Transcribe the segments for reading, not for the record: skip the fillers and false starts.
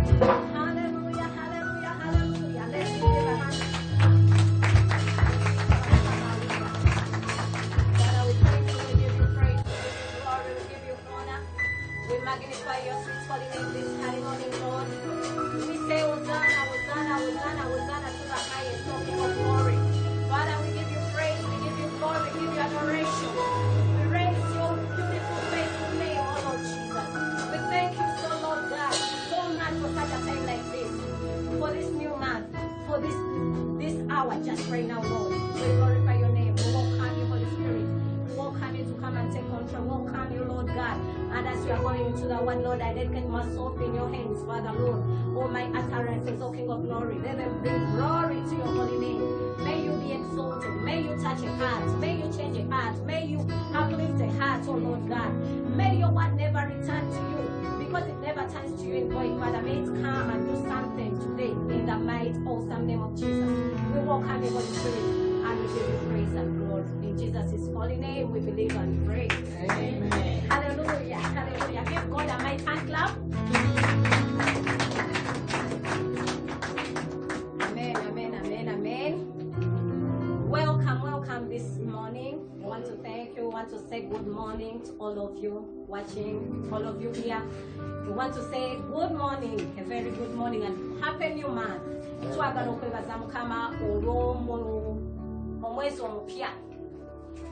Hallelujah, hallelujah, hallelujah. Let's give him a hand. Father, we thank you, we give you praise, we give you glory, we give you honor. We magnify your sweet holy name this early morning, Lord. We say, Hosanna, Hosanna, Hosanna, Hosanna to the highest, O King of glory. Father, we give you praise, we give you glory, we give you adoration. We raise your beautiful, faithful name, O Lord Jesus. We thank you so, Lord God, so much for such a time like this, for this new month, for this hour just right now, Lord. We glorify your name. We welcome you, Holy Spirit. We welcome you to come and take control. Welcome you, Lord God. And as we are going into the one, Lord, I dedicate myself in your hands, Father, Lord. All my utterances, O King of glory, let them bring glory to your holy name. May you be exalted. May you touch a heart. May you change a heart. May you uplift a heart, oh Lord God. May your word never return to you, because it never turns to you in void, Father. May it come and do something today in the mighty, awesome name of Jesus. We welcome you, Holy Spirit, and we give you praise and glory. In Jesus' holy name, we believe and pray. Amen. Hallelujah. Hallelujah. Give God a mighty hand clap. Amen, amen, amen, amen. Welcome, welcome this morning. We want to thank you. We want to say good morning to all of you watching, all of you here. We want to say good morning, a very good morning, and happy new month. Twagala okwebaza Mukama omwezi omupya.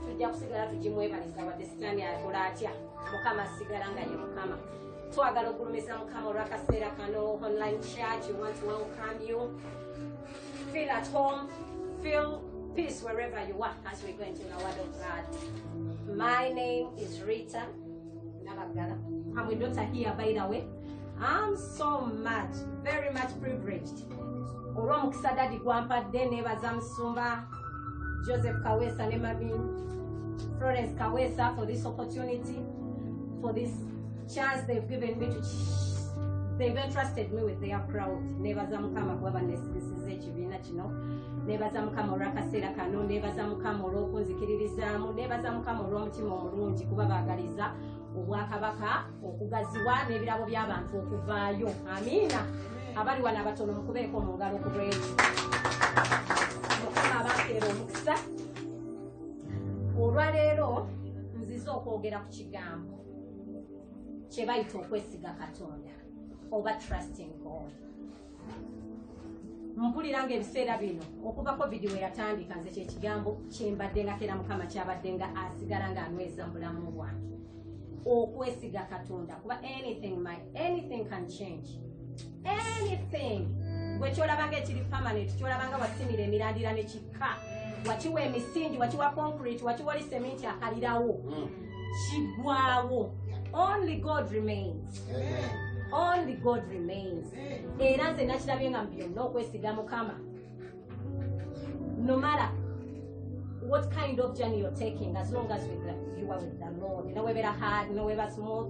Tujja kusigala tugimwebaliza wadde sitaani akola atya. Mukama asigala nga ye Mukama. Twagala okugulumiza Mukama olw'akaseera kano. Online church, we want to welcome you. Feel at home, feel peace wherever you are as we go into the word of God. My name is Rita Nabagala. I'm with daughter here, by the way. I'm so much, very much privileged. Olw'omukisa Daddy gwampadde neebaza Musumba Joseph Kawesa ne Mami Florence Kawesa for this opportunity, for this chance they've given me to. They've entrusted me with their crowd. Neebaza Mukama kuba bannesigisiza ekibiina kino. Neebaza Mukama olw'akaseera kano. Neebaza Mukama olw'okunzikiririzaamu. Neebaza Mukama olw'omutima omulungi kuba baagaliza obwakabaka okugaziwa n'ebirabo by'abantu okuvaayo. Amiina. Abali wano abatono mukubeeko mu ngalo ku bweki. Mukama abakeera omukisa. Olwaleero nzize okwogera ku kigambo kye bayita okwesiga Katonda. Over trusting God. Mpulira ng'ebiseera bino okuva COVID we yatandika nze kye kigambo kye mbadde nga kera Mukama kyabadde nga asigala ng'anyweza mu bulamu bwange. Okwesiga Katonda kuba anything can change. Anything. Gwe kyolaba ng'ekiri permanent, kyolaba nga wasimira emirandira ne kikka. Wakiwa emisingi, wakiwa concrete, wakiwa lisementi akalirawo. Kigwawo. Only God remains. Amen. Only God remains. Era nze nakirabye nga byonna okwesiga Mukama. No matter what kind of journey you're taking, as long as you are with the Lord, you know, whether hard, you know, whether small,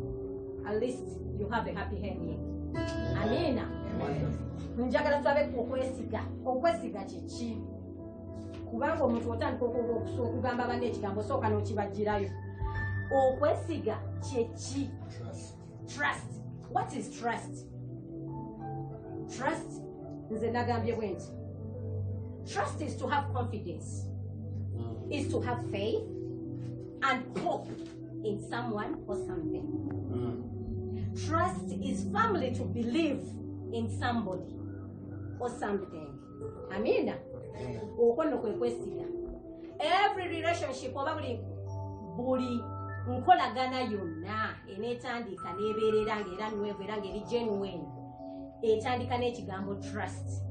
at least you have a happy ending. Amina. Njagala tusabe okwesiga. Okwesiga kiki? Kubanga omuntu otandika okugamba banne ekigambo sooka n'okibagirayo. Okwesiga kiki? Trust. What is trust? Trust nze nagambye bwe nti. Trust is to have confidence, is to have faith and hope in someone or something. Trust is firmly to believe in somebody or something. Amina. Okono kwe kwesiga. Every relationship oba buli nkolagana yonna enetandika nebeerera ng'era nwevu era ng'eri genuine etandika n'ekigambo trust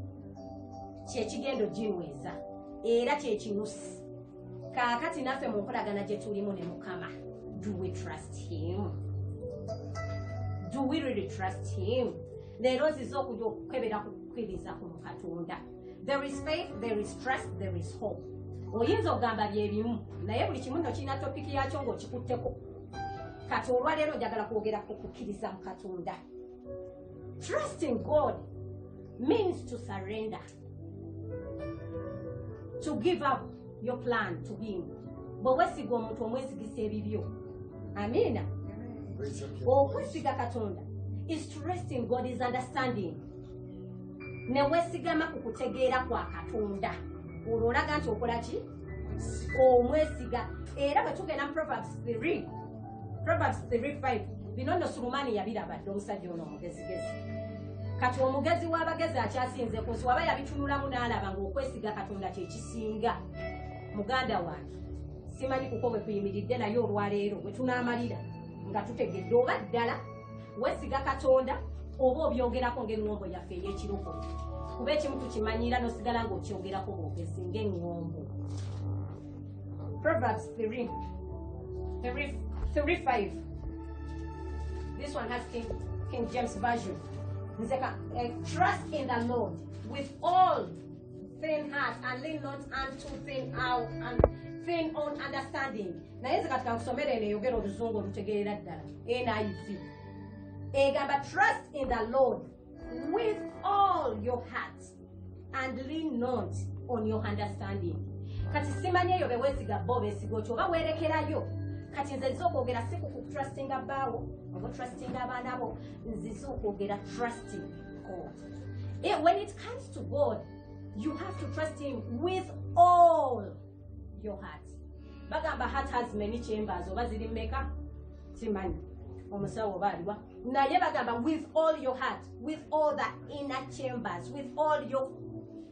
kyekigendo ginyweza era kyekinusi. Kaakati naffe mu nkolagana gye tulimu ne Mukama, do we trust him? Do we really trust him? Leero nziza okujja okukebera kukkiriza ku Katonda. There is faith, there is trust, there is hope. Oyinza okugamba byebimu naye buli kimu nno kirina topiki yakyo ng'okikutteko. Kati olwaleero njagala kwogera ku kukkiriza mu Katonda. Trusting God means to surrender, to give up your plan to him. Bwe weesiga omuntu omwesigisa ebibyo. Amiina. Okwesiga Katonda is to rest in God, is understanding. Ne wesigama ku kutegeera kwa Katonda. Olwo olaga nti okola ki? Omwesiga. Era bwe tugenda mu Proverbs 3:5 bino nno Sulumani yabirabadde omusajja ono omugezigezi. Kati omugezi w'abagezi akyasinze ku nsi waba yabitunulamu n'alaba ng'okwesiga Katonda kye kisinga. Muganda wange simanyi kuko bwe kuyimiridde naye olwaleero bwe tunaamalira nga tutegedde oba ddala wesiga Katonda oba obyogerako ng'eŋŋombo yaffe ey'ekiroko. Kuba ekimu tukimanyira n'osigala ng'okyogerako bwogezi ng'eŋŋombo. Proverbs 3:5. This one has King James Version. Trust in the Lord with all thine heart and lean not unto thine own understanding. Naye nze katika nkusomera eno eyogera oluzungu olutegeerera ddala. NIV. Egamba trust in the Lord with all your heart and lean not on your understanding. Kati simanyi eyo beweesiga bo beesiga otyo oba weerekerayo. Kati nze nziza okwogera si ku trustinga bbaawo oba trustinga abaana bo, nziza okwogera trusting God. When it comes to God, you have to trust him with all your heart. Bagamba heart has many chambers. Oba ziri mmeka? Simanyi. Omusawo oba aliwa. Naye bagamba with all your heart, with all the inner chambers, with all your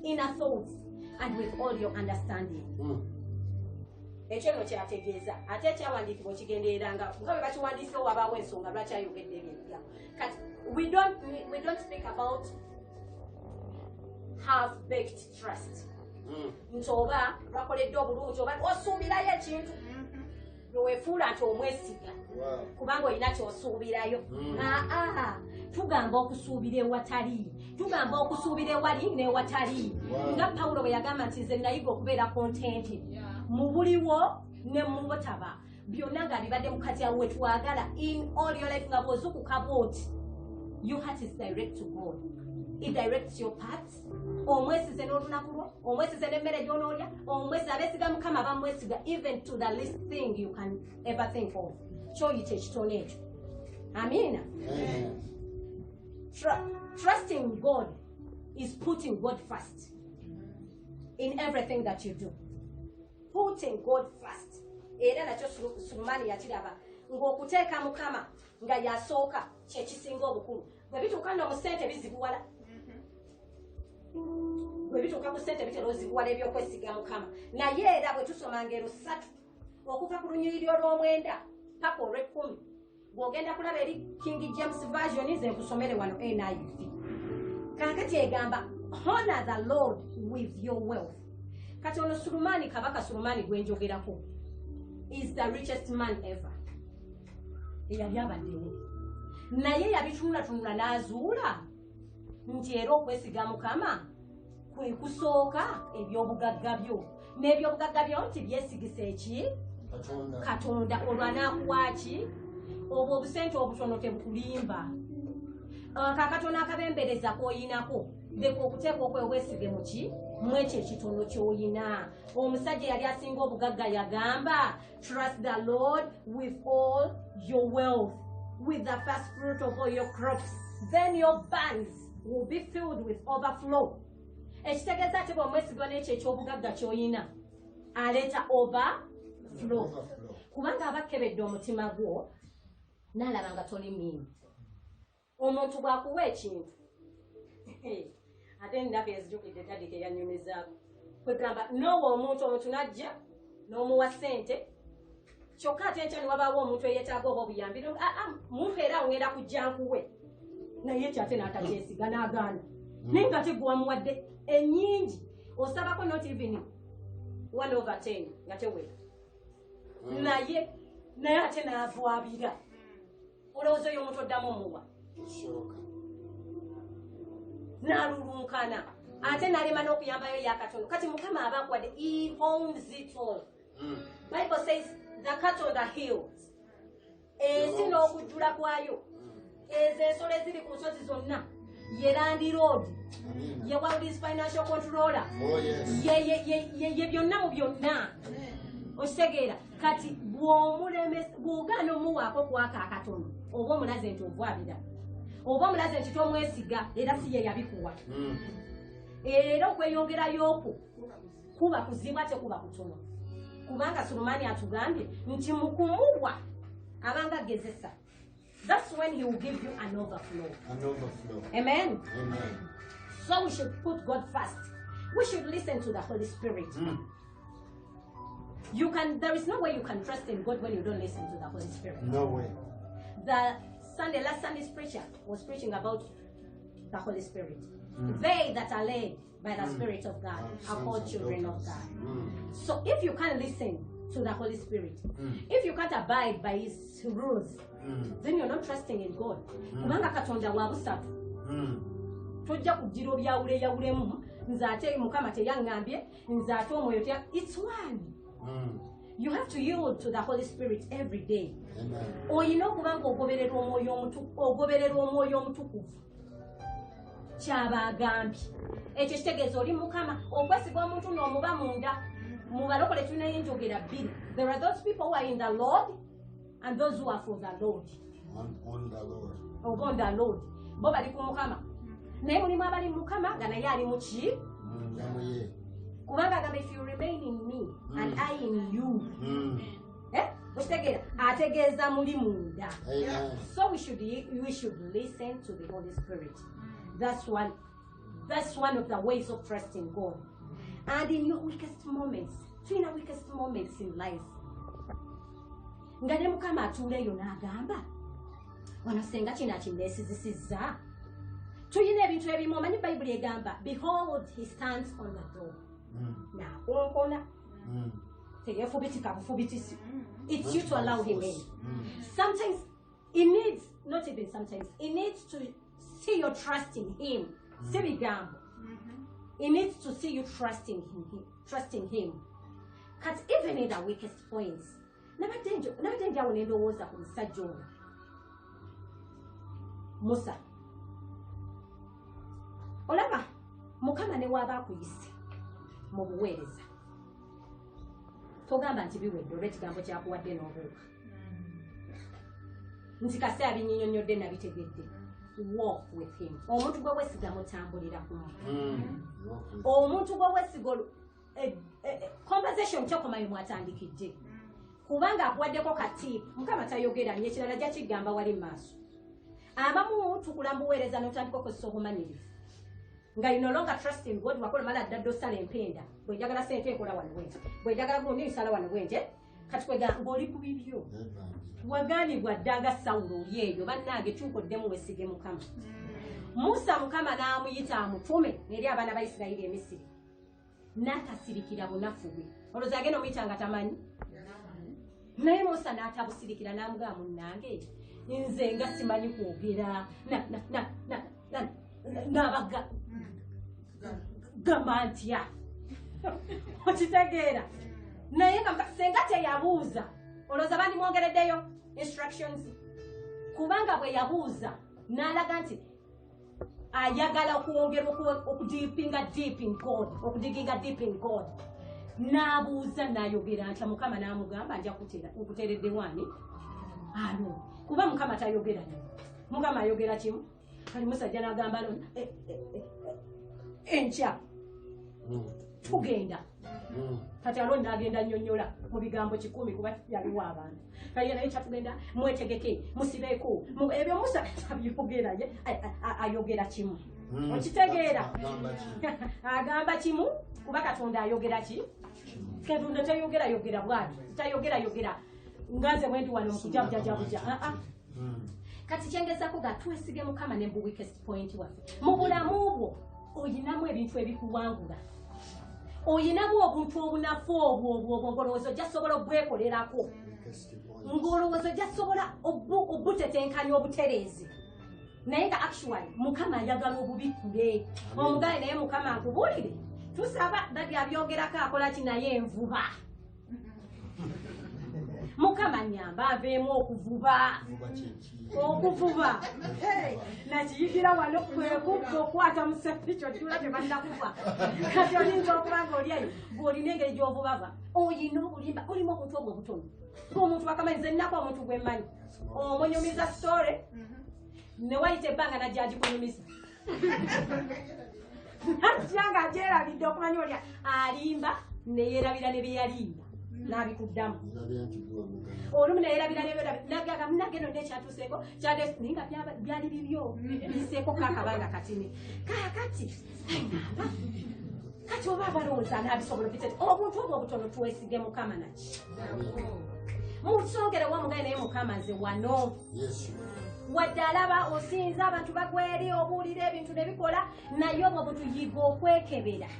inner thoughts, and with all your understanding. Ekyo no kyategeeza ate ekyawandiikibwa kigendereranga nga bwe bakiwandiisewo wabaawo ensonga lwaki ayogedde ebyo. Kati we don't speak about half-baked trust. Nti oba lwakoledde obulungi oba osuubirayo ekintu weefuula nti omwesiga kubanga olina kyosuubirayo. Tugamba okusuubira ewatali, tugamba okusuubira ewali n'ewatali. Nga Pawulo bwe yagamba nti nze nayiga okubeera contented mu buliwo ne mu butaba byonna nga bibadde mu kati awo wetwagala in all your life nga bw'ozukuka bw'oti. Your heart is direct to God. It directs your paths. Omwesize n'olunaku lwo, omwesize n'emmere gy'onoolya, omwesize abeesiga Mukama bamwesiga even to the least thing you can ever think of. Kyoyita ekitono ekyo. Amina. Trusting God is putting God first in everything that you do. Putting God first. Era nakyo Sulumani yakiraba ng'okuteeka Mukama nga yasooka kye kisinga obukulu. Bwe bituuka nno mu ssente biziguwala. Bwe bituuka ku ssente bitera oziguwala ebyokwesiga Mukama. Naye era bwe tusoma ngero 3 okuva ku lunyiriri olw'omwenda paka olw'ekkumi bw'ogenda kulaba eri King James Version nze nkusomere wano NIV. Kaakati egamba honor the Lord with your wealth. Kati ono Sulumani, kabaka Sulumani gwenjogerako is the richest man ever. Eyali abadde naye yabitunulatunula n'azuula nti era okwesiga Mukama kwe kusooka ebyobugagga byo. N'ebyobugagga byo nti byesigisa eki? Katonda. Olwo anaakuwa ki? Obwo obusente obutono tebukulimba. Kakatono akabembereza k'oyinako leka okuteeka okwewesige mu ki? Mu ekyo ekitono ky'oyina. Omusajja yali asinga obugagga yagamba trust the Lord with all your wealth, with the first fruit of all your crops, then your barns will be filled with overflow. Ekitegeeza ati bw'omwesigwa n'ekyo eky'obugagga ky'oyina aleeta overflow. Kubanga abakebedde omutima gwo n'alaba nga toli mimi. Omuntu bw'akuwa ekintu ate ndaba ezijjukidde tadde teyanyumizaako. Kwegamba n'owa omuntu n'ajja n'omuwa ssente kyokka ate enkya ne wabaawo omuntu eyeetaaga oba obuyambi muntu era ngenda kujja nkuwe naye ekyo ate n'atakyesiga n'agaana. Naye nga te gwe wamuwadde ennyingi osabako not even 1/10 nga tewera. Naye ate n'avwabira. Olowooza oyo omuntu oddamu omuwa n'alulunkana ate n'alema n'okuyambayo yakatono. Kati Mukama aba akuwadde, he owns it all. Bible says the cattle on the hills, ensi n'okujjula kwayo, ezo ensolo eziri ku nsozi zonna, ye landiroodi, ye world's financial controller, ye byonna mu byonna. Okitegeera kati bw'ogaana omuwaako kwaka akatono oba omulaze nti ovwabira oba omulaze nti tomwesiga era si ye yabikuwa era okweyongerayooko kuba kuzibu ate kuba kutono kubanga Sulumani atugambye nti mukumuwa abanga gezesa. That's when he will give you an overflow. Amen. So we should put God first. We should listen to the Holy Spirit. There is no way you can trust in God when you don't listen to the Holy Spirit. No way. Last Sunday's preacher was preaching about the Holy Spirit. They that are led by the Spirit of God are called children of God. So if you can't listen to the Holy Spirit, if you can't abide by His rules, then you're not trusting in God. Kubanga Katonda wa busatu. Tojja kugira obyawuleyawulemu nze ate Mukama teyangambye nze ate omwoyo tya. It's one. You have to yield to the Holy Spirit every day. Oyina okubanga ogoberera omwoyo omutukuvu kyaba agambye. Ekyo kitegeeza oli Mukama okwesiga omuntu n'omuba munda. Mu balokole tulina enjogera bbiri. There are those people who are in the Lord and those who are for the Lord. On the Lord. On the Lord. Bo bali ku Mukama. Naye mulimu abali mu Mukama nga naye ali mu ki? Kubanga agamba if you remain in me and I in you. Ategeeza muli munda. So we should listen to the Holy Spirit. That's one of the ways of trusting God. And in your weakest moments, in life, nga ne Mukama atuuleyo n'agamba wano senga kino kindeesizisizza. Tuyina ebintu ebimu omanyi Bayibuli egamba behold he stands on the door. N'akonkona teyeefubitika bufubitisi. It's you to allow him in. Sometimes he needs to see your trust in him. Si bigambo. He needs to see you trusting him. Because even in the weakest points, nabadde njawo nendowooza ku musajja ono Musa. Olaba Mukama ne waba akuyise mu buweereza togamba nti biwedde olw'ekigambo kyakuwadde n'obuuka nti kasi abinnyonnyodde nabitegedde. Walk with him. Omuntu gwe wesiga mutambulira kumu. Omuntu gwe wesiga conversation kyokomayo mwatandikidde kubanga akuwaddeko kati Mukama tayogera nnyo ekirala ajja kigamba wali maaso. Abamu tukula mbuweereza n'otandika okozesa obumanyirivu nga you no longer trust in God. Wakola mala ddadde osala empenda bw'enjagala sente enkola wano bwente bw'enjagala gundi nsala wano bwente kati kwega ng'oli ku bibyo wagaanibwa ddanga Sawulo oli eyo bannange tuukoddemu wesige Mukama. Musa Mukama n'amuyita amutume eri abaana ba Isirayiri e Misiri n'atasirikira bunafu bwe. Olowooza agenda omuyita nga tamanyi? Naye Musa n'atabusirikira n'amugamba munnange nze nga simanyi kwogera n'abaga gamba ntya okitegeera naye nga senga teyabuuza olowooza bandimwongereddeyo instructions kubanga bwe yabuuza n'alaga nti ayagala okwongera okudiginga deep in God n'abuuza n'ayogera ntya Mukama n'amugamba nja nkuteeredde wani alo kuba Mukama tayogera nnyo. Mukama ayogera kimu kali musajja n'agamba no enkya tugenda kati alo n'agenda nnyonnyola mu bigambo 10 kuba yaliwo abantu kali naye kyatugenda mwetegeke musibeeko ebyo Musa abyogera ayogera kimu okitegeera agamba kimu kuba Katonda ayogera ki Katonda tayogera bwati tayogera ngaze mwendi wano mukujabuja kati kyengezako ga twesige Mukama ne mu weakest point waffe mu bulamu bwo oyinamu ebintu ebikuwangula oyinamu obuntu obunafu obwo ngolowooza ojja sobola obwekolerako ngolowooza ojja sobola obutetenkanya obutereezi naye nga actually Mukama ayagala obubikule omugaye naye Mukama nkubulire tusaba dadi abyogerako akola ki naye envuba Mukama nyamba aveemu okuvuba nakiyigira wano kwekubba okwata musepikyo tula tebannakufa kati oyinza okuba nga oliayo bw'olina engeri gy'ovubava oyina obulimba olimu obuntu obwo obutono ng'omuntu wakamanyiza nnako omuntu gwe mmanyi omunyumiza story ne wayite ebbanga najjaji kunyumisa najjanga ajerabidde okumanya olya alimba neyerabira ne byeyalimba n'abikuddamu olumu neyerabira nagaga munageno nekyatuseeko ninga byali bibyo biseeko kakabanga katini kakati kati oba abalowooza n'abisobola bitete obuntu obwo obutono tuwesige mukama naki musongere wamugaye naye mukama nze wano wadde alaba osinza abantu bagweri obuulira ebintu nebikola naye obwo butuyiga okwekebera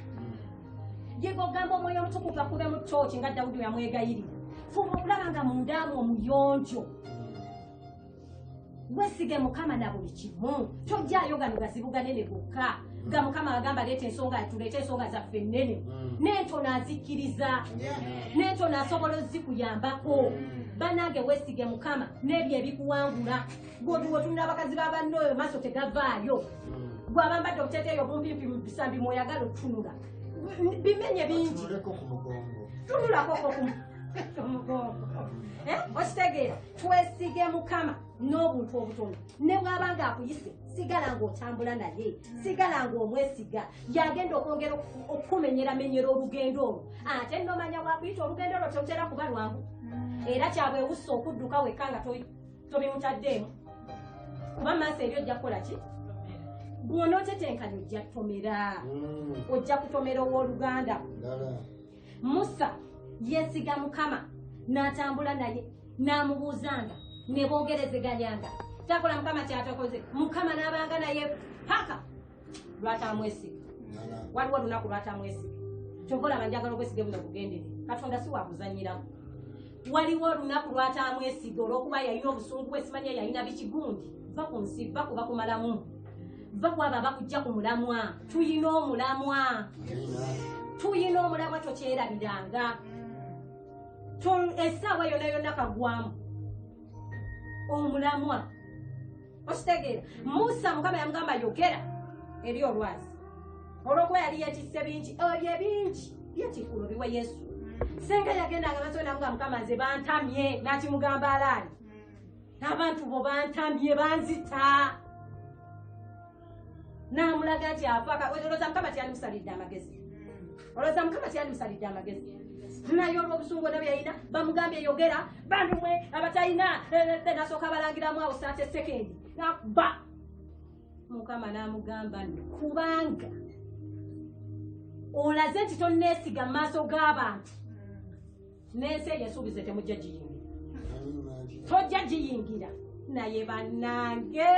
yiga ogamba omwoyo omutukuvu akube mu cooki nga Dawudi yamwegayirira fuba okulaba nga mundaamu omuyonjo wesige mukama na buli kimu tojjaayo gano gazibu ganene gokka nga mukama agamba leeta ensonga tuleete ensonga zaffe ennene n'entono azikkiriza n'entono asobola ozikuyambako banange wesige mukama n'ebyo ebikuwangula gwotunula abakazi b'abanno oyo maaso tegavaayo gwabambadde obuteteeyo obumpimpi mu bisambi mwoyagala okutunula bimenye bingi tunulakoko kumugongo okitegeera twesige mukama n'obuntu obutono ne bw'abanga akuyise sigala ng'otambula naye sigala ng'omwesiga yagenda okwongera okukumenyeramenyera olugendo olwo ate nomanya bwakuyita olugendo olwo totera kuba lwangu era kyabwewussa okudduka wekka nga tobimutaddeemu kuba maaso eri ojja kukola ki bw'onootetenkanya ojja kutomera ojja kutomera ow'oluganda Musa yesiga mukama n'atambula naye n'amubuuzanga ne boogerezeganyanga takola mukama kyatakoze mukama n'abanga naye paka lwatamwesiga waliwo olunaku lwatamwesiga kyova olaba njagala obwesige buno bugendere katonda si wakuzanyiramu waliwo olunaku lwatamwesiga olw'okuba yalina obusungu bwe simanya yalina bikigundi va ku nsi va kuba kumalamu va kwaba bakujja ku mulamwa tuyina omulamwa tokyerabiranga essaawa yonna yonna kagwamu omulamwa okitegeera Musa mukama yamugamba yogera eri olwazi olw'okuba yali yetisse bingi ebyo ebingi byekikulu biwa Yesu senga yagendanga maaso namuga mukama nze bantamye nakimugamba alaani abantu bo bantamye banzita namulaga nti afaaka olowooza mukama tiyalimusalidde amagezi olowooza mukama tiyalimusalidde amagezi naye olw'obusungu nabyo yalina bamugambye yogera bantu mwe abatalina nasooka balangiramu awo saate sekendi nakuba mukama n'amugamba kubanga olaze nti tonneesiga mu maaso g'abantu n'ensi eyo ensuubize temujja giyingira tojja giyingira naye bannange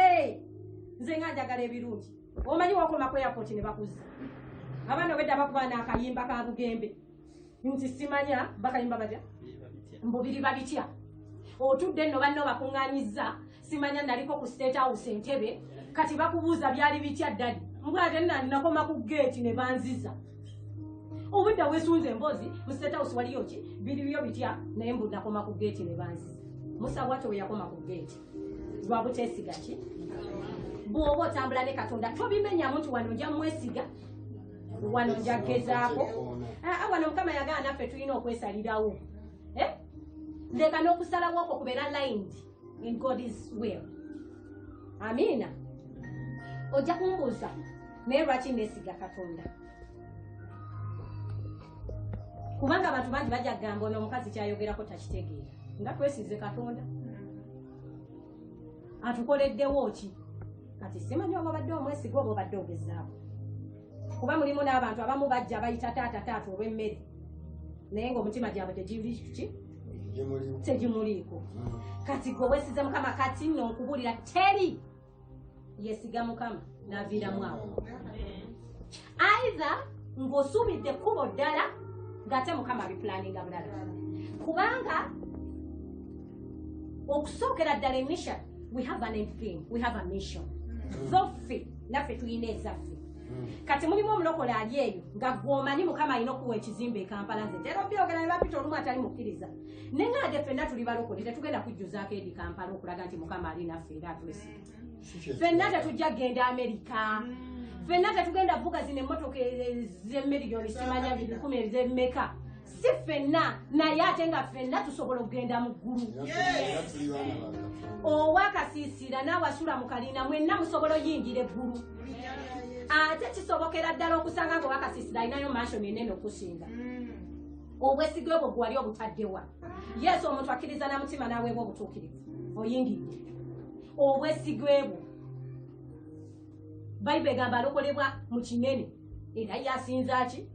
nze nga njagala ebirungi omanyi wakoma ku airport ne bakuzza abaana obedda bakuba n'akayimba ka bugembe nti simanya bakayimba batya mbubiri babitya otudde nno banno bakuŋŋaanyizza simanya naliko ku state house Entebbe kati bakubuuza byali bitya ddali mbwate nakoma ku geeti ne banziza obudda weesunze emboozi mu state house waliyo ki biriyo bitya naye mbu nakoma ku geeti ne banziza Musa bwatyo we yakoma ku geeti lwa buteesiga ki bw'oba otambula ne Katonda tobimenyamu nti wano nja mwesiga wano nja gezaako wano mukama yagala naffe tulina okwesalirawo leka n'okusalawo okwo kubeera lined in God's will. Amina. Ojja kumbuuza naye lwaki neesiga Katonda? Kubanga abantu bangi bajja kugamba ono omukazi kyayogerako takitegeera nga twesize Katonda atukoleddewo ki kati simanyi oba obadde omwesiga oba obadde ogezaako kuba mulimu n'abantu abamu bajja bayita taata olw'emmere naye ng'omutima gyabwe tegimuliiko kati gwe wesize mukama kati nno nkubulira teri yesiga mukama n'aviiramu awo either ng'osuubidde kkubo ddala ng'ate mukama abipulaninga bulala kubanga okusookera ddala emission we have an end game, we have a mission zoffe naffe tulina ezaffe kati mulimu omulokole ali eyo nga gwomanyi mukama alina okuwa ekizimbe Kampala nze tera obyogera ne bapita olumu atali mukkiriza naye nga ffenna tuli balokole tetugenda kujjuzaako edi Kampala okulaga nti mukama ali naffe era atwesiga ffenna tetujja kgenda Amerika ffenna tetugenda vuga zino emmotoka z'emiliyoni simanya 10,000 z'emmeka si ffenna naye ate nga ffenna tusobola okugenda mu ggulu owakasiisira n'awasula mu kalina mwenna musobola oyingira eggulu ate kisobokera ddala okusanga nga owakasiisira alinayo mansioni enene okusinga obwesigwe bwo gwali obutaddewa yesu omuntu akkiriza na mutima n'aweebwa obutuukirivu oyingidde obwesigwe bwo bayibuli egamba alokolebwa mu kinene era yasinza ki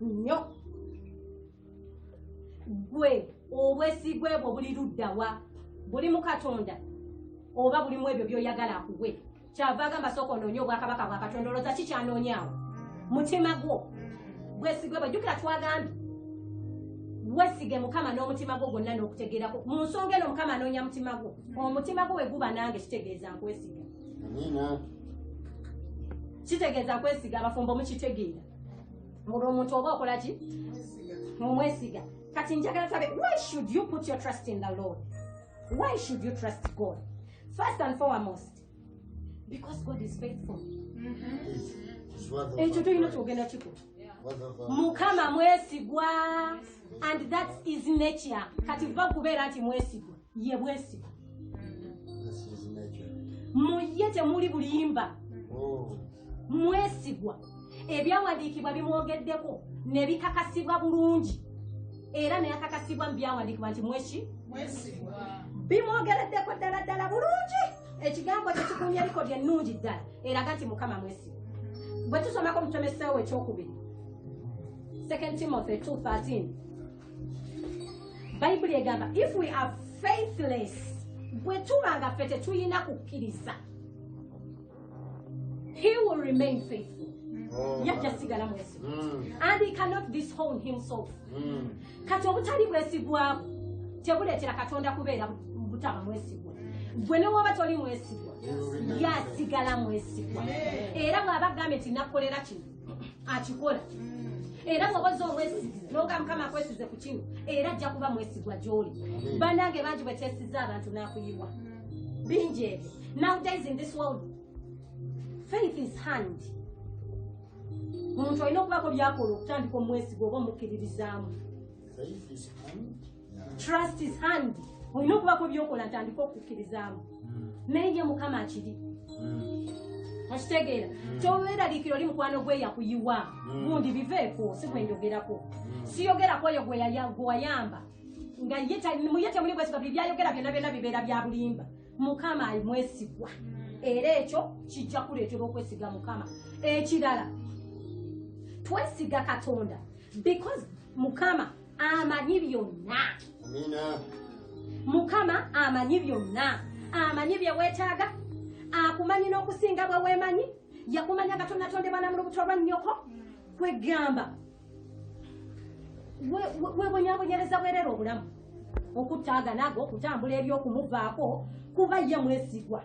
nnyo gwe obwesigwe bwo buli luddawa buli mu katonda oba buli mu ebyo by'oyagala akuwe kyava agamba sooka onoonye obwakabaka bwa katonda olowooza kikyanoonyaawo mutima gwo bwesigwe bwe jjukira twagambye wesige mukama n'omutima gwo gwonna n'okutegeerako mu nsonga eno mukama anoonya mutima gwo omutima gwo we guba nange kitegeeza nkwesiga kitegeeza nkwesiga abafumbo mukitegeera olwo omuntu oba okola ki omwesiga kati njagala tabe why should you put your trust in the Lord? Why should you trust God? First and foremost, because God is faithful. Ekyo tulina kyogenda kikutu mukama mwesigwa and that is nature kati va kubeera nti mwesigwa ye bwesigwa muye temuli bulimba mwesigwa ebyawandiikibwa bimwogeddeko ne bikakasibwa bulungi era neyakakasibwa mu byawandiikibwa nti bimwogereddeko ddala ddala bulungi ekigambo kyekikuumya likodi ennungi ddala eraga nti mukama mwesigwa bwe tusomako mutomeseewo ekyokubiri 2 Timothy 2:13 bayibuli egamba if we are faithless bwe tuba nga ffe tetulina kukkiriza he will remain faithful yajja sigala mwesigwa and he cannot disown himself kati obutali bwesigwako tebuleetera katonda kubeera butaba mwesigwa gwe newoba toli mwesigwa yasigala mwesigwa era bw'aba agambe nti nakolera kino akikola era bw'obaza omwesizi n'oga mukama akwesize ku kino era ajja kuba mwesigwa gy'oli bannange bangi bwe kyesiza abantu n'akuyibwa bingi ebyo nowadays in this world faith is hand omuntu olina okubako byakola okutandika omwesiga oba omukkiririzaamu trust is hand olina okubako byokola ntandika okukkirizaamu naye ye mukama akiri okitegeera tobeeraliikira oli mukwano gwe yakuyiwa gundi biveeko si gwe njogerako siyogerako oyo gwe wayamba nga muye temuli bwesigwa buli byayogera byonna byonna bibeera bya bulimba mukama mwesigwa era ekyo kijja kuleetera okwesiga mukama ekirala twesiga katonda because mukama amanyi byonna mukama amanyi byonna amanyi bye weetaaga akumanyi n'okusinga bwe weemanyi yakumanya katonda tondebana mu lubuto lwa nnyoko kwegamba webonyabonyereza bwerera obulamu okuttaaga nago okutambula ebyokumuvaako kuba ye mwesigwa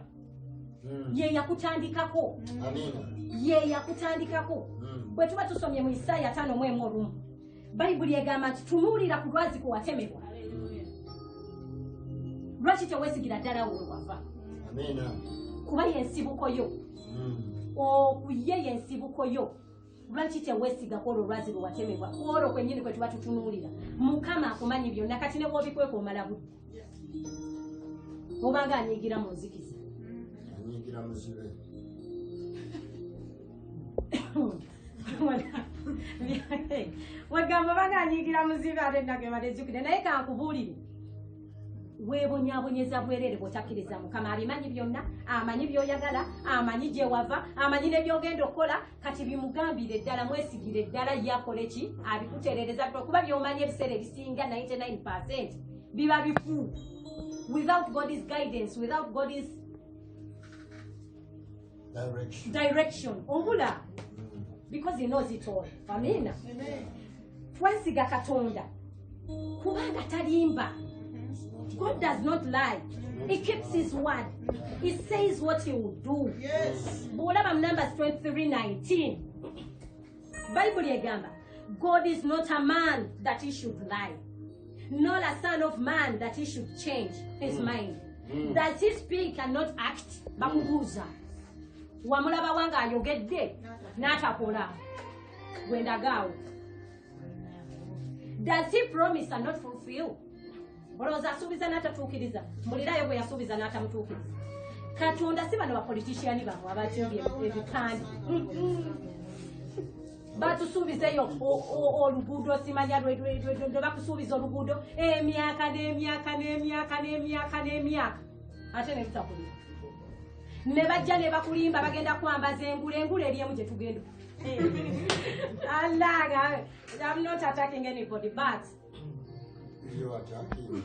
ye yakutandikako ye yakutandikako bwe tuba tusomye mu Isaaya 5:1 bayibuli egamba nti tunuulira ku lwazi kwe watemebwa lwaki tewesigira ddala we wava kuba yensibuko yo okuye yensibuko yo lwaki tewesigako olwo lwazi lwe watemebwa olwo kwennyini kwe tuba tutunuulira mukama akumanyi byonna kati ne bw'obikweka omala budde obanga anyiigira mu nzikiza wegamba obanga anyiigira muzibe ate nage balezukire naye kankubuulire weebonyaabonyeza bwerere bw'otakkiriza mukama abimanyi byonna amanyi by'oyagala amanyi gye wava amanyi ne by'ogenda okukola kati bimugambire ddala mwesigire ddala yakole ki abikutereereza kuba by'omanyi ebiseera ebisinga 99% biba bifu without God's guidance without God's direction obula because he knows it all amina twesiga katonda kubanga talimba. God does not lie. He keeps his word. He says what he will do. Yes. Numbers 23:19. Bible yegamba. God is not a man that he should lie, nor a son of man that he should change his mind. Does he speak and not act? Bakubuza. Wamulaba wanga ayogedde n'atakola. Gwenda gaawo. Does he promise and not fulfill? Olowooza asuubiza n'atatuukiriza? Mulirayo bwe yasuubiza n'atamutuukiriza. Katonda si bano bapoliticiani bano abatimbye ebipande. Batusuubizeyo oluguudo simanya lwe bakusuubiza oluguudo emyaka n'emyaka n'emyaka n'emyaka n'emyaka ate ne tutakulira. Ne bajja ne bakulimba bagenda kwambaza engule eriemu gye tugenda. Allah, I'm not attacking anybody, but You are attacking.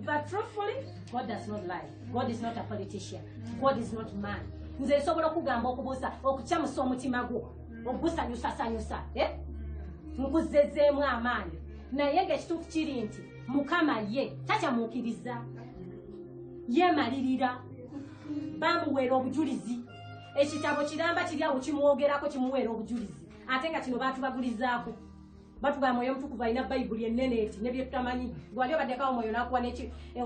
But truthfully, God does not lie. God is not a politician. God is not man. Nze nsobola okugamba okubuusa okukyamusa omutima gwo ogusanyusasanyusa nkuzezzeemu amaanyi naye ng'ekituufu kiri nti Mukama ye takyamuukiriza yeemalirira bamuweera obujulizi ekitabo kiramba kiri awo kimwogerako kimuweera obujulizi ate nga kino baatubagulizaako batugamba Mwoyo Mutukuvu alina Bayibuli ennene eti ne bye tutamanyi gwali obaddeko Mwoyo n'akuwa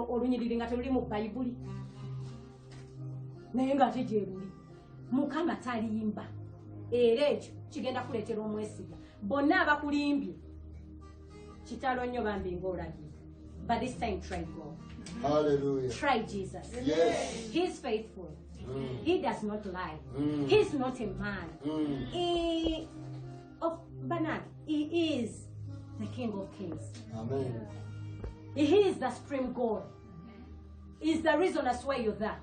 olunyiriri nga teruli mu Bayibuli naye ng'ate gye luli. Mukama talimba era ekyo kigenda kuleetera omwesiga. Bonna abakulimbye kitalo nnyo bambi ng'olabye. But this time try God. Hallelujah. Try Jesus. Yes. He's faithful. He does not lie. Mm. He's not a man. He is the King of Kings. Amen. He is the supreme God. He's the reason as why you're there.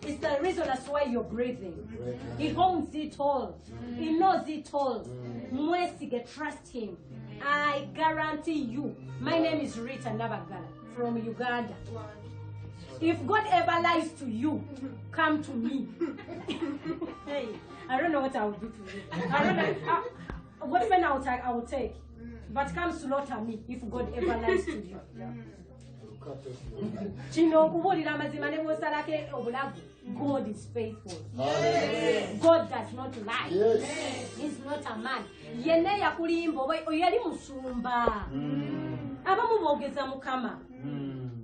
It's the reason as why you're breathing. He owns it all. He knows it all. Mwesige, trust him. I guarantee you. My name is Rita Nabagala from Uganda. If God ever lies to you, come to me. Hey, I don't know what I will do to you. I don't know what pen I will take. But come slaughter me if God ever lies to you. Kino okubuulira amazima ne bw'osalako obulavu. God is faithful. God does not lie. He's not a man. Yenna yakulimba oba yali musumba. Abamu boogeza Mukama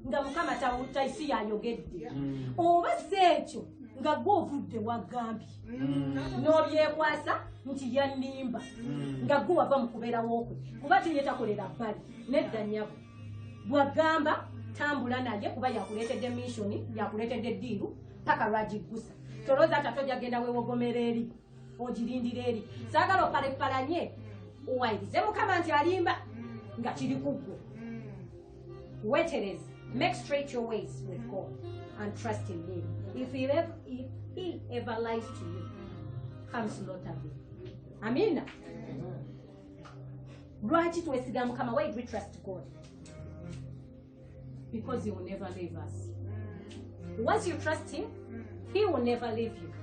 nga Mukama tayisi yayogedde. Oba si ekyo nga gwe ovudde wagambye n'olyekwasa nti yannimba nga gwe wava mu kubeerawo kwe kuba tiye takolera bbali nedda nnyabo bwagamba tambula naye kuba yakuleetedde mission yakuleetedde ddiiru paka lwagiggusa tolooza atatoja genda weewogomera eri ogirindira eri saagala opalepalanye owayirize Mukama nti alimba nga kiri ku ggwe wetereze. Make straight your ways with God and trust in him. If he ever lies to you, come slaughter him. Amina. Lwaki twesiga Mukama? Why do we trust God? Because he will never leave us. Once you trust him, he will never leave you.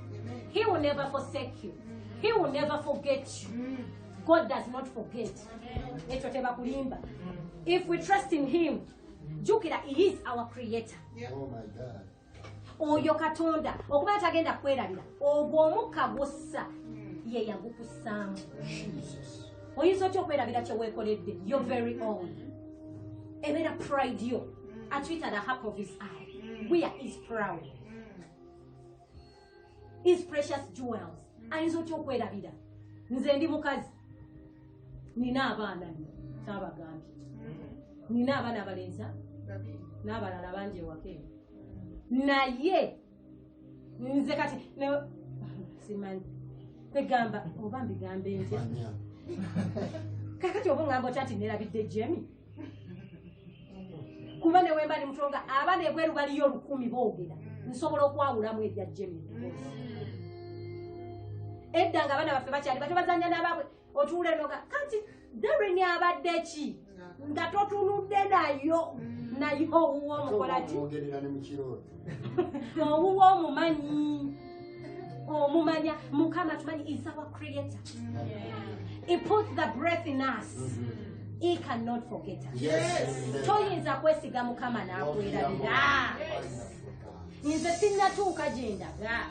He will never forsake you. He will never forget you. God does not forget. If we trust in him, jukira, he is our creator. Oh my God. Oyo Katonda okuba tagenda kwerabira ogwo omukka gussa ye yagukusaamu. Oyinza otya okwerabira kye weekoledde your very own. Ebeera pride yo atwita the half of his eye. We are his proud. His precious jewels. Ayinza otya okwerabira. Nze ndi mukazi. Nina abaana saabagambye. Nina abaana abalenza n'abalala bangi ewake. Naye nze kati simanyi kwegamba oba mbigambe ntya kakati oba ngamba otya nti nerabidde Jemi kuba ne wemba ni mutonga abaana ebweru baliyo 100 boogera nsobola okwawulamu ebya Jemi. Edda nga abaana baffe bakyali bato bazanya n'abaabwe otuule noga kati Darren abadde ki nga totunudde nayo owuwo omukolaki owuwo omumanya Mukama tumanyi is our creator. He puts the breath in us. He cannot forget us. Toyinza kwesiga Mukama n'akwerabira. Nze sinnatuuka gye ndaga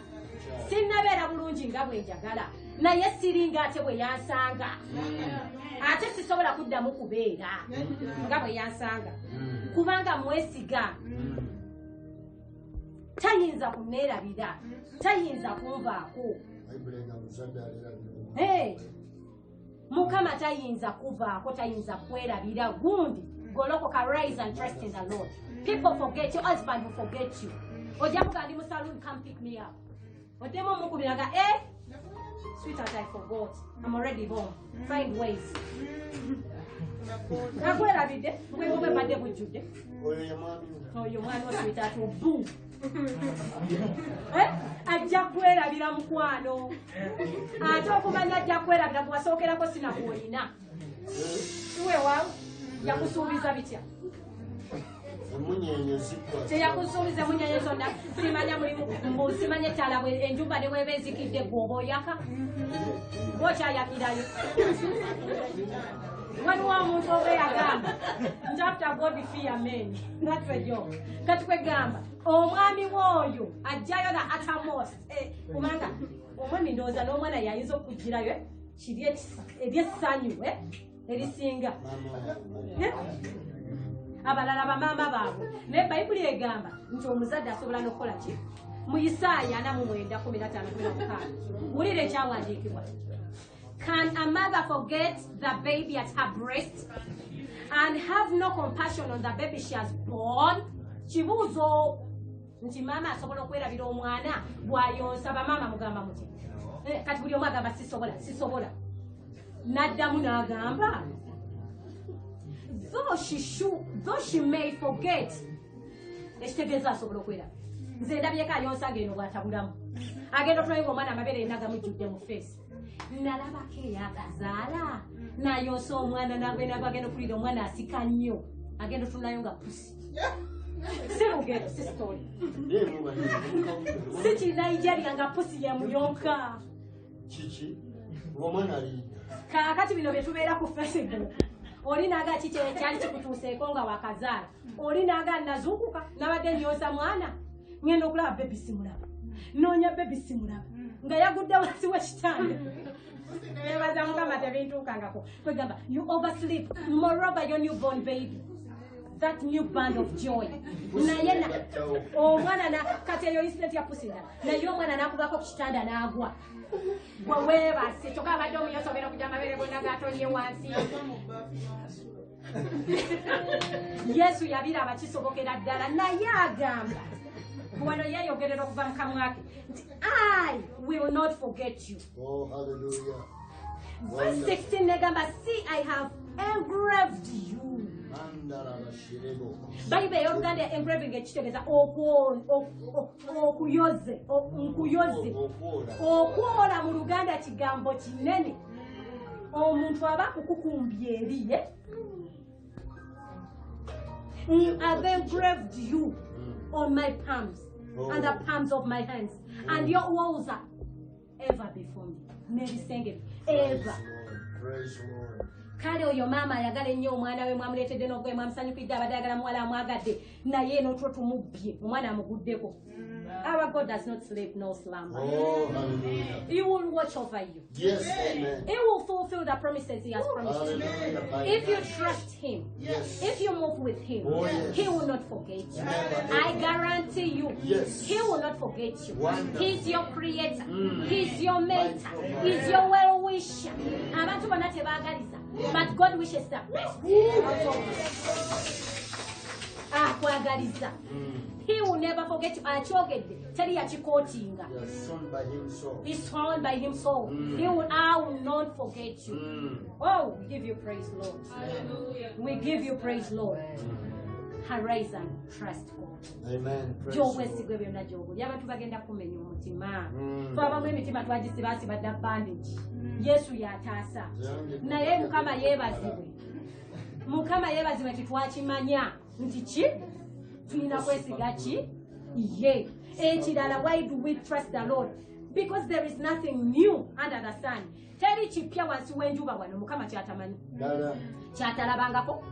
sinnabeera bulungi nga bwe njagala naye siringa ate bwe yansanga ate sisobola kuddamu kubeera nga bwe yansanga kubanga mwesiga tayinza kunneerabira tayinza kunvaako. Mukama tayinza kuvaako tayinza kwerabira gundi golokoka rise and trust in the Lord. People forget, your husband will forget you. Ojamuka ndi mu saloon, come pick me up. Otemo mukubiraga sweetheart, I forgot. I'm already home. Find ways. Nakwerabide bwe badde bujjudde. Oyo mwana sweetheart obu. Ajja kwerabira mukwano. Ate okumanya ajja kwerabira bwasookerako sinakuolina. Tuwe waawo yakusuubiza bitya? Teyakusuubiza munyenye zonna. Simanya mulimu simanya ettaala enjuba ne bweba ezikidde gw'oba oyaka. Bw'okyayakirayo. Waliwo omuntu oba yagamba nti after God fear men. That's a joke. Kati kwegamba omwami w'oyo ajjayo the uttermost. Kubanga omwami ndowooza n'omwana yayinza okugirayo kiri eryessanyu erisinga. Abalala bamaama baabwe. Naye Bayibuli egamba nti omuzadde asobola n'okukola ki? Mu Isaaya 49:15. Wulira ekyawandiikibwa. Can a mother forget the baby at her breast and have no compassion on the baby she has born? Kibuuzo nti maama asobola okwerabira omwana bw'ayonsa. Bamaama mugamba muti kati buli omu agamba sisobola. N'addamu n'agamba though she may forget. Ekitegeeza asobola okwerabira. Nze ndabyeko ayonsa ng'eno bw'atabulamu. Agenda otulayiwa omwana amabere yenna gamujjudde mu face. Nalabako eyakazaala n'ayonsa omwana nagenda okulira omwana asika nnyo. Agenda otunayo nga pusi. Si lugero, si story. Si Kinigeria nga pusi yemuyonka. Kiki? Omwana ali. Kaakati bino bye tubeera ku Facebook. Oli naga kiki ekyali kikutuuseeko nga wakazaala. Oli naga nazuukuka nabadde nyonsa mwana. Ngenda okulaba baby simulaba. Noonya baby simulaba. Nga yagudde wansi w'ekitanda. Nebaza Mukama tebintuukangako. Kwegamba you oversleep. Moreover your newborn baby. That new band of joy. Naye omwana kati eyo incident ya pusina. Naye omwana nakugako ku kitanda n'agwa. Gwe weebase kyokka abadde omuyonsa obeera okujja amabere gonna gatonye wansi. Yesu yabiraba kisobokera ddala naye agamba wano yeyogerera okuva mu kamwa ke nti I will not forget you. Oh, hallelujah. Verse 16 negamba, see I have engraved you. Bayibuli ey'Oluganda engraving ekitegeeza okuyoze, nkuyoze. Okwola mu Luganda kigambo kinene. Omuntu aba kukukumbye eri. I've engraved you on my palms and the palms of my hands, and your walls are ever before me. Nebisenge ever. Praise Lord. Kale oyo maama ayagala ennyo omwana we mwamuleetedde n'ogwe mwamusanyukidde abadde ayagala muwala amwagadde naye n'otwo tumubbye omwana amuguddeko. Our God does not sleep nor slumber. Oh, hallelujah. He will watch over you. Yes, amen. He will fulfill the promises He has promised you. If you trust Him, Yes. if you move with Him, Oh, yes. He will not forget you. Never. I guarantee you, Yes. He will not forget you. Wonderful. He's your creator. Mm. He's your mentor. Wonderful. He's your well-wisher. Abantu bonna tebaagaliza, but God wishes the best. Akwagaliza. He will never forget you. Akyogedde teri yakikootinga. Yes, son by himself. He's sworn by Himself. I will not forget you. Oh, we give you praise, Lord. We give you praise, Lord. Arise and trust God. Amen. Praise Gy'obwesigwe byonna gy'obuli. Abantu bagenda kumenya omutima. Twabamu emitima twagisibaasiba dda bandage. Yesu yataasa. Naye Mukama yeebazibwe. Mukama yeebazibwe nti twakimanya nti ki? Tulina kwesiga ki? Ye. Ekirala, why do we trust the Lord? Because there is nothing new under the sun. Teri kipya wansi w'enjuba wano Mukama kyatamanyi. Dada. Kyatalabangako,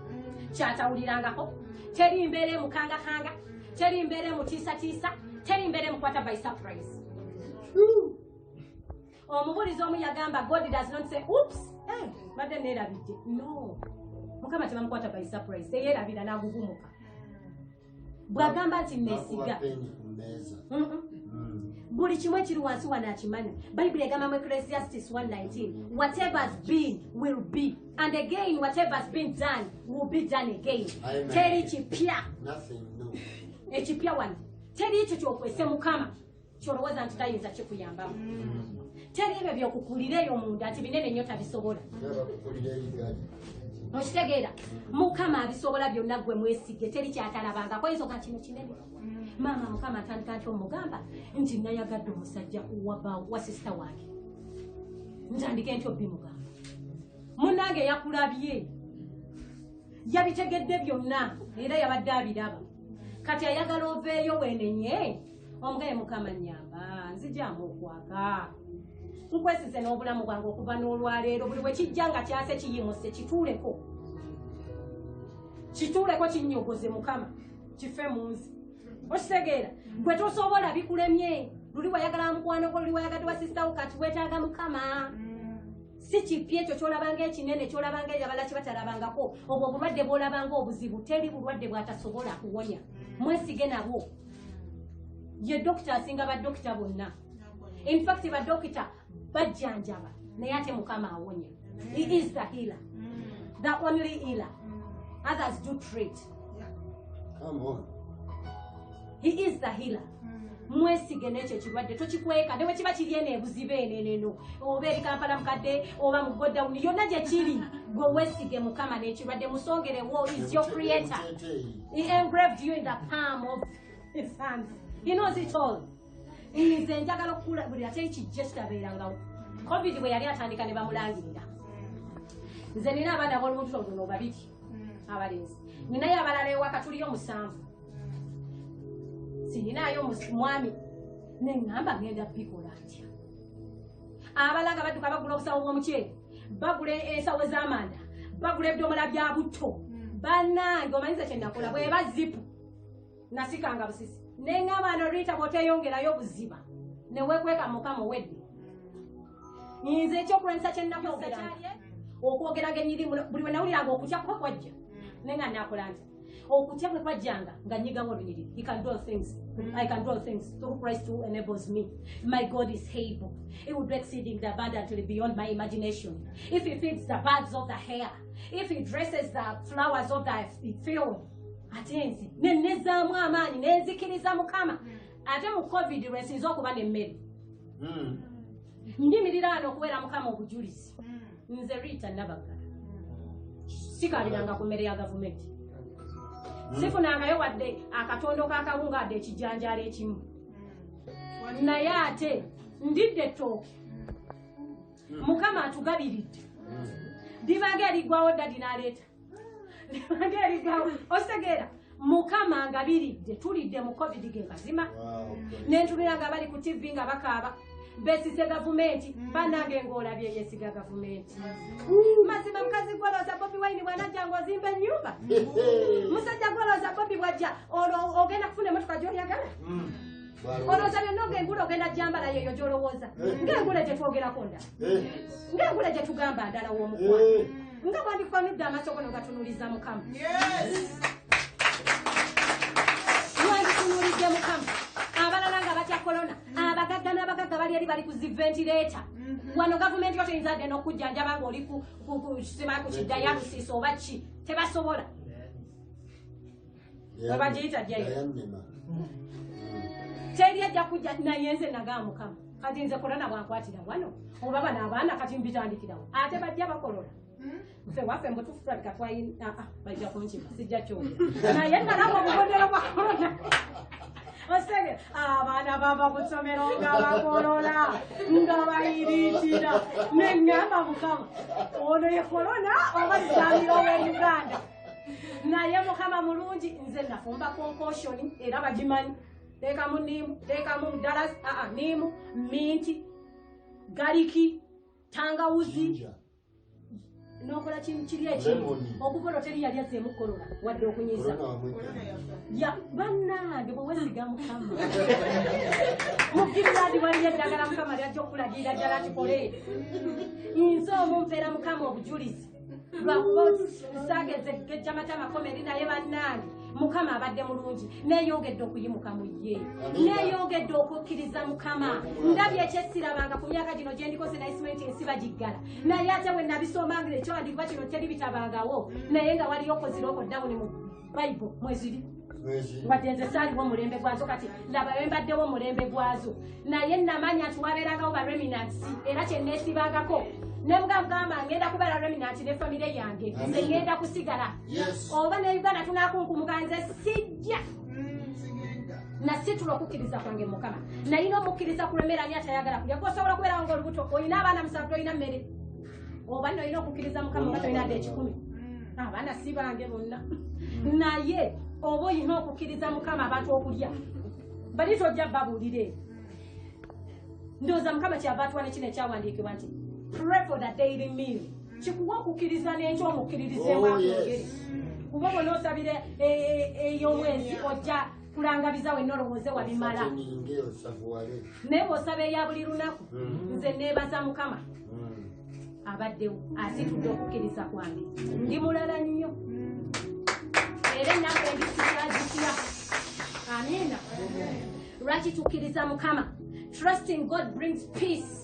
kyatawulirangako, teri mbeera emukangakanga, teri mbeera emutiisatiisa, teri mbeera emukwata by surprise. Omubuulizi omu yagamba God does not say oops, badde neerabidde. No. Mukama tebamukwata by surprise. Teyeerabira n'agugumuka. Bw'agamba nti neesiga. buli kimwe kiri wansi wana akimanya. Bible egamba mu Ecclesiastes 1:19, whatever's been will be, and again whatever's been done will be done again. Teri kipya. Nothing new. Ekipya wano. Teri ekyo kyokwese Mukama kyolowooza nti tayinza kikuyambamu. Teri ebyo byokukulireyo munda ati binene nnyo tabisobola. Okitegeera Mukama abisobola byonna gwe mwesige teri kyatalabangako ensonga kino kinene. Maama Mukama atandika nti omugamba nti nayagadde omusajja wa sisita wange. Ntandike nti obbi mugamba. Munnange yakulabye. Yabitegedde byonna era yabadde abiraba. Kati ayagala oveeyo weenenye. Omugaye Mukama nnyamba nzijamu okwaka. Nkwesize n'obulamu bwange okuva n'olwaleero buli bwe kijja nga kyase kiyimuse kituuleko. Kituuleko kinnyogoze Mukama kife mu nsi. Okitegeera gwe tosobola bikulemye. Luli wayagala mukwano gwo, luli wayagala wa sister wo, kati weetaaga Mukama. Si kipya ekyo kyolabanga ekinene kyolabanga abala kibatalabangako. Obwo obulwadde bw'olabanga obuzibu teri bulwadde bw'atasobola kuwonya. Mwesige nabo. Ye dokita asinga badokita bonna. In fact badokita bajjanjaba naye ate Mukama awonya. He is the healer. The only healer. Others do treat. Come on. He is the healer. Mwesige n'ekyo kirwadde tokikweka ne bwe kiba kiri eno ebuzibe eneneno oba eri Kampala mukadde oba mu Godown yonna gye kiri gwe weesige Mukama n'ekirwadde musongerewo. Is your creator. He engraved you in the palm of his hands. He knows it all. Nze njagala okukulabulira teri kijja kitabeerangawo. COVID bwe yali atandika ne bamulangirira. Nze nina abaana ab'olubuto babiri abalenzi. Ninayo abalala ewaka tuliyo 7. Sininayo mwami neŋŋamba ngenda bikola ntya. Abalanga badduka bagula obusawo bw'omuceere, bagula ensawo z'amanda, bagula ebidomola bya butto. Bannange omanyiza kye nakola bwe bazipu nasikanga busisi. Neŋŋamba Norita bw'oteeyongerayo buziba ne weekweka Mukama owedde. Nze ekyokulwanyisa kye nnakogeranga okwogeranga ennyiri buli we nawuliranga okutya kuba kwajja naye nga naakola ntya. Okutya bwe kwajjanga nga nnyigamu olunyiriri. He can do all things. I can do all things through Christ who enables me. My God is able. He will do exceeding abundantly beyond my imagination. If he feeds the birds of the air, if he dresses the flowers of the field, atenzi nenezaamu amaanyi nenzikiriza Mukama. Ate mu COVID lwensinza okuba n'emmere. Nyimirira ano okubeera Mukama obujulizi. Nze Rita Nabaggala. Sikaliranga ku mmere ya gavumenti. Sifunangayo wadde akatondo k'akawunga adde ekijanjaalo ekimu. Naye ate ndidde ettooke. Mukama atugabiridde. Dibange erigwawo dadi n'aleeta. Dibange erigwawo. Ositegeera Mukama ngabiridde tulidde mu COVID ge mazima. N'entunula nga bali ku TV nga bakaaba. Besise gavumenti bannange ng'olabye yeesiga gavumenti. Mazima mukazi gwolooza Bobi Wine bw'anajja ng'ozimba ennyumba. Musajja gwolooza Bobi bw'ajja ogenda kufuna emmotoka gy'oyagala. Olowooza byonna ng'engula ogenda gyambala yeeyo gy'olowooza. Ng'engula gye twogerako ndala. Ng'engula gye tugamba ndala w'omukwano. Nga bwandikukanudde amaaso go n'ogatunuuliza Mukama. Wanditunuulidde Mukama. Abalala nga batya korona. Abagagga n'abagagga bali eri bali ku ziventireeta. Wano gavumenti yo teyinza dde n'okujjanjaba ng'oli ku kidayalusis oba ki. Tebasobola. Bwe bagiyita jayo. Teri ajja kujja naye nze nagamba Mukama. Kati nze korona bwankwatira wano. Oba bano abaana kati mbitandikirawo. Ate bajja bakolola. Nze waffe mbu tufulabika twayina bajja kunkima sijja kyogera. Naye nalaba obubonero bwa korona. Osege abaana bava ku ssomero nga bakolola nga bayiriitira neŋŋamba Mukama ono ye korona oba zizamira ow'e Uganda. Naye Mukama mulungi nze nafumba concoction era bagimanyi. Teekamu niimu, teekamu dalasi, niimu, minti, galiki, tangawuzi. N'okola kiri ekimu. Okukola teri yali azzeemu kolola wadde okunyiza. Ya bannange bwe weesiga Mukama. Mugibiraadi waliyo eddagala Mukama lyajja okulagirira ddala kikole. Nze omumpeera Mukama obujulizi. lwakuba sageze gejjamatama komeri naye bannange mukama abadde mulungi neeyongedde okuyimuka mu ye neeyongedde okukkiriza mukama ndabye ekyesirabanga ku myaka gino gye ndikoze naisimenti ensi bagiggala naye ate bwe nabisomangire ekyowandiikibwa kino teri bitabangawo naye nga waliyo koziroko dawuni mu bayibuli mweziri wadde nze saaliwo mulembe gwazo kati laba wembaddewo mulembe gwazo naye namanya nti wabeerangawo ba reminansi era kyenneesibangako ne mugamba ngenda kubeera reminanti ne famire yange nze ngenda kusigala oba ne Uganda tunakunkumuka nze sijja nasitula okukkiriza kwange mukama nayina omukkiriza kulemera ani atayagala kulya gwosobola kubeerawo ngaolubuto olina abaana musanvu tolina mmere oba nolina okukkiriza mukama oba tolina dde 10 abaana si bange bonna naye oba olina okukkiriza mukama abantu okulya bali tojja babuulire ndowooza mukama kyava atuwa nekino ekyawandiikibwa nti pray for the daily meal kikuwa okukkiriza n'ekyo omukkiririzemu akwogere kuba bona osabire ey'omwezi ojja kulangabiza wenna olowooze wabimala naye bw'osaba eya buli lunaku nze neebaza mukama abaddewo asitudde okukkiriza kwange ndi mulala nnyo era ennaku endisikiragitya amiina lwaki tukkiriza mukama trusting God brings peace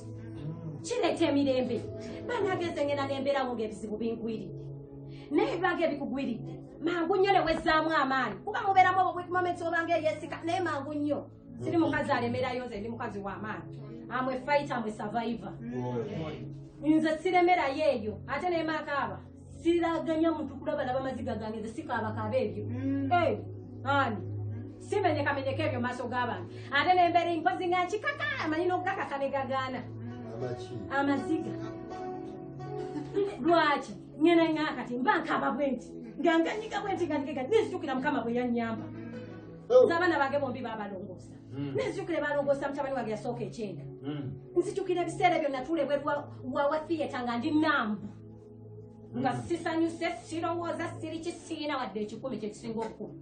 kireeta emirembe banageze ngena nembeerawo ng'ebizibu bingwiridde naye bibange ebikugwiridde mangu nnyo ne wezzaamu amaanyi kuba mubeeramu moments obanga eyesika naye mangu nnyo siri mukazi alemerayo nze ndi mukazi w'amaanyi amwe fight amwe survivor nze siremerayo eyo ate naye makaaba siraganya muntu kulaba laba maziga gange nze sikaabakaaba ebyo ani simenyekamenyeka ebyo maaso g'abantu ate nembeera mpozi nga nkikaka amanyina okukakasa ne gagaana amaziga lwaki ngena nga kati mba nkaaba bwenti nga nganyiga bwenti nga nzijukira mukama bwe yannyamba z'abaana bange bombi babalongoosa nzijukire balongoosa mutabani wange yasooka ekyenda nzijukira ebiseera byonna tulebwe wa theatre nga ndi nambu nga sisanyuse sirowooza siri kisiina wadde 10 kyekisinga obukulu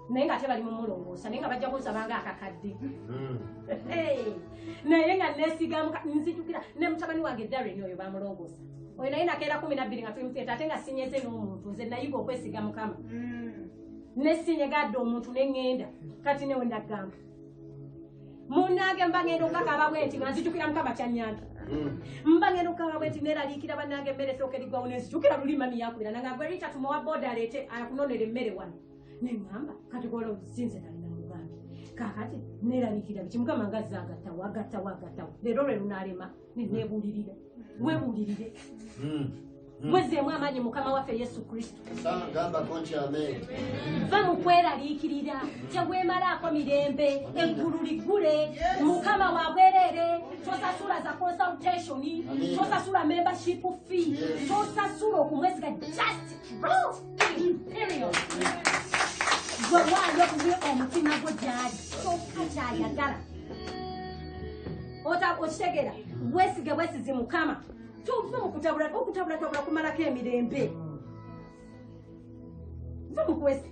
naye nga ate bali mumulongoosa naye nga bajja kunsabanga akakadde naye nga nesigamu nzijukira ne mutabani wange Darren oyo bamulongoosa oyo naye nakeera 12 nga tuli mu theatre ate nga sinyeze n'omuntu nze nayiga okwesiga mukama nesinyegadde omuntu neŋŋenda kati newe ndagamba munnange mba ngenda okukakaaba bwenti nga nzijukira mukama kyanyamba mba ngenda okukakaaba bwenti neeraliikira bannange emmere esooka erigwawo nenzijukira luli mami yakubira nanga gwe Rita tumuwa booda aleete akunonera emmere wano neŋŋamba kati gola sinze nalina mugambi kakati neeraliikira biki mukama ngazza agattawo leero lwe lunaalema neneebuulirira webuulirire mwezeemu amaanyi mukama waffe Yesu Kristo va mu kweraliikirira teweemalaako mirembe eggulu liggule mukama wabwereere tosasula za consultation tosasula membership fee tosasula okumwesiga just period gwe waali okuwe omutima gwo gyali kyokka kyayagala okitegeera wesige bwesizi mukama tuve mu okutabula kumalako emirembe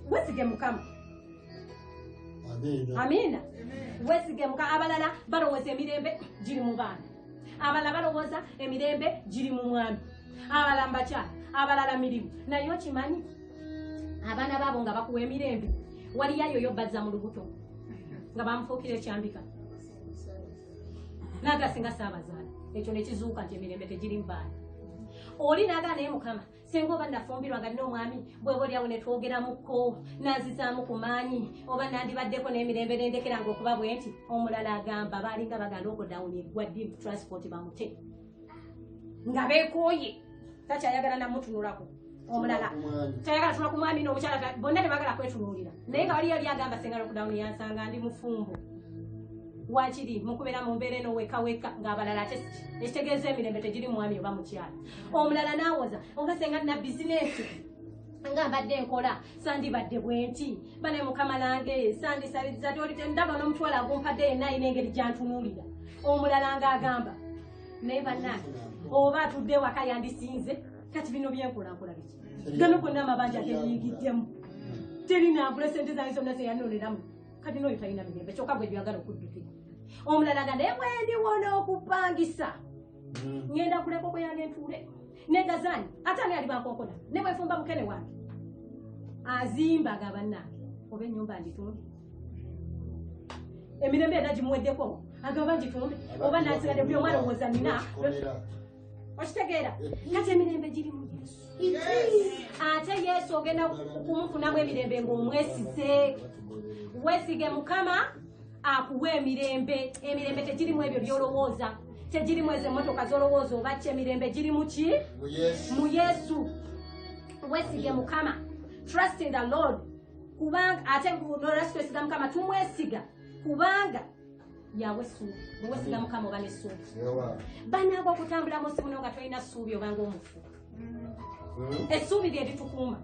wesige mukama amiina wesige mukama abalala balowooza emirembe giri mu baana abalala balowooza emirembe giri mu mwami abalala mbakyala abalala mirimu naye okimanyi abaana baabo nga bakuwa emirembe waliyayo yo bazza mu lubuto nga bamufuukira ekyambika nagasinga saabazaala ekyo nekizuuka nti emirembe tegiri mubaana oli naagala naye mukama senga oba nafumbirwa nga nina omwami bweba olyawo netwogeramukko nazizaamu ku maanyi oba nandibaddeko n'emirembe nendekeranga okuba bwe nti omulala agamba baalinga baganda okodawuni eggwaddi transport bamute nga beekooye takyayagala namutunulako omulala tayagala tula ku mwami n'omukyala bonna tebagala kwetunuulira naye nga waliyo lyagamba senga lockdown yansanga ndi mufumbo wakiri mukubeera mu mbeera eno wekaweka ng'abalala ate ekitegeeza emirembe tegiri mwami oba mukyala omulala n'awoza ongasenga nina bizinesi nga mbadde enkola sandibadde bwenti bane mukama nange sandisabiriza ndaba n'omutwala agumpadde yenna ayina engeri gyantunuulira omulala ng'agamba naye bannange oba atudde waka yandisinze kati bino byenkolankola biki gano gonna amabanja genyigiddemu terinambula sente zange zonna zeyanoneramu kati n'oyo talina mirembe kyokka gwe byagala okuddukira omulala nga naye bwendi wona okupangisa ngenda kuleka ko yange ntule negazani atani ali bakokola ne bwefumba mukene wange azimba gabanange obe nyumba nditunde emirembe edagimweddeko agamba ngitunde oba nansigade buli omwana owoza nina okitegeera kati emirembe giri mu Yesu ate Yesu ogenda kumufunamu emirembe ng'omwesize weesige Mukama akuwa emirembe tegirimu ebyo byolowooza tegirimu ezo emmotoka z'olowooza oba ki emirembe giri mu ki mu Yesu weesige Mukama trust in the Lord kubanga ate nolwaki twesiga Mukama tumwesiga kubanga yawe essuubi bwewesiga Mukama oba n'essuubi banaago okutambulamu si muno nga tolina ssuubi obanga omufu essuubi lye litukuuma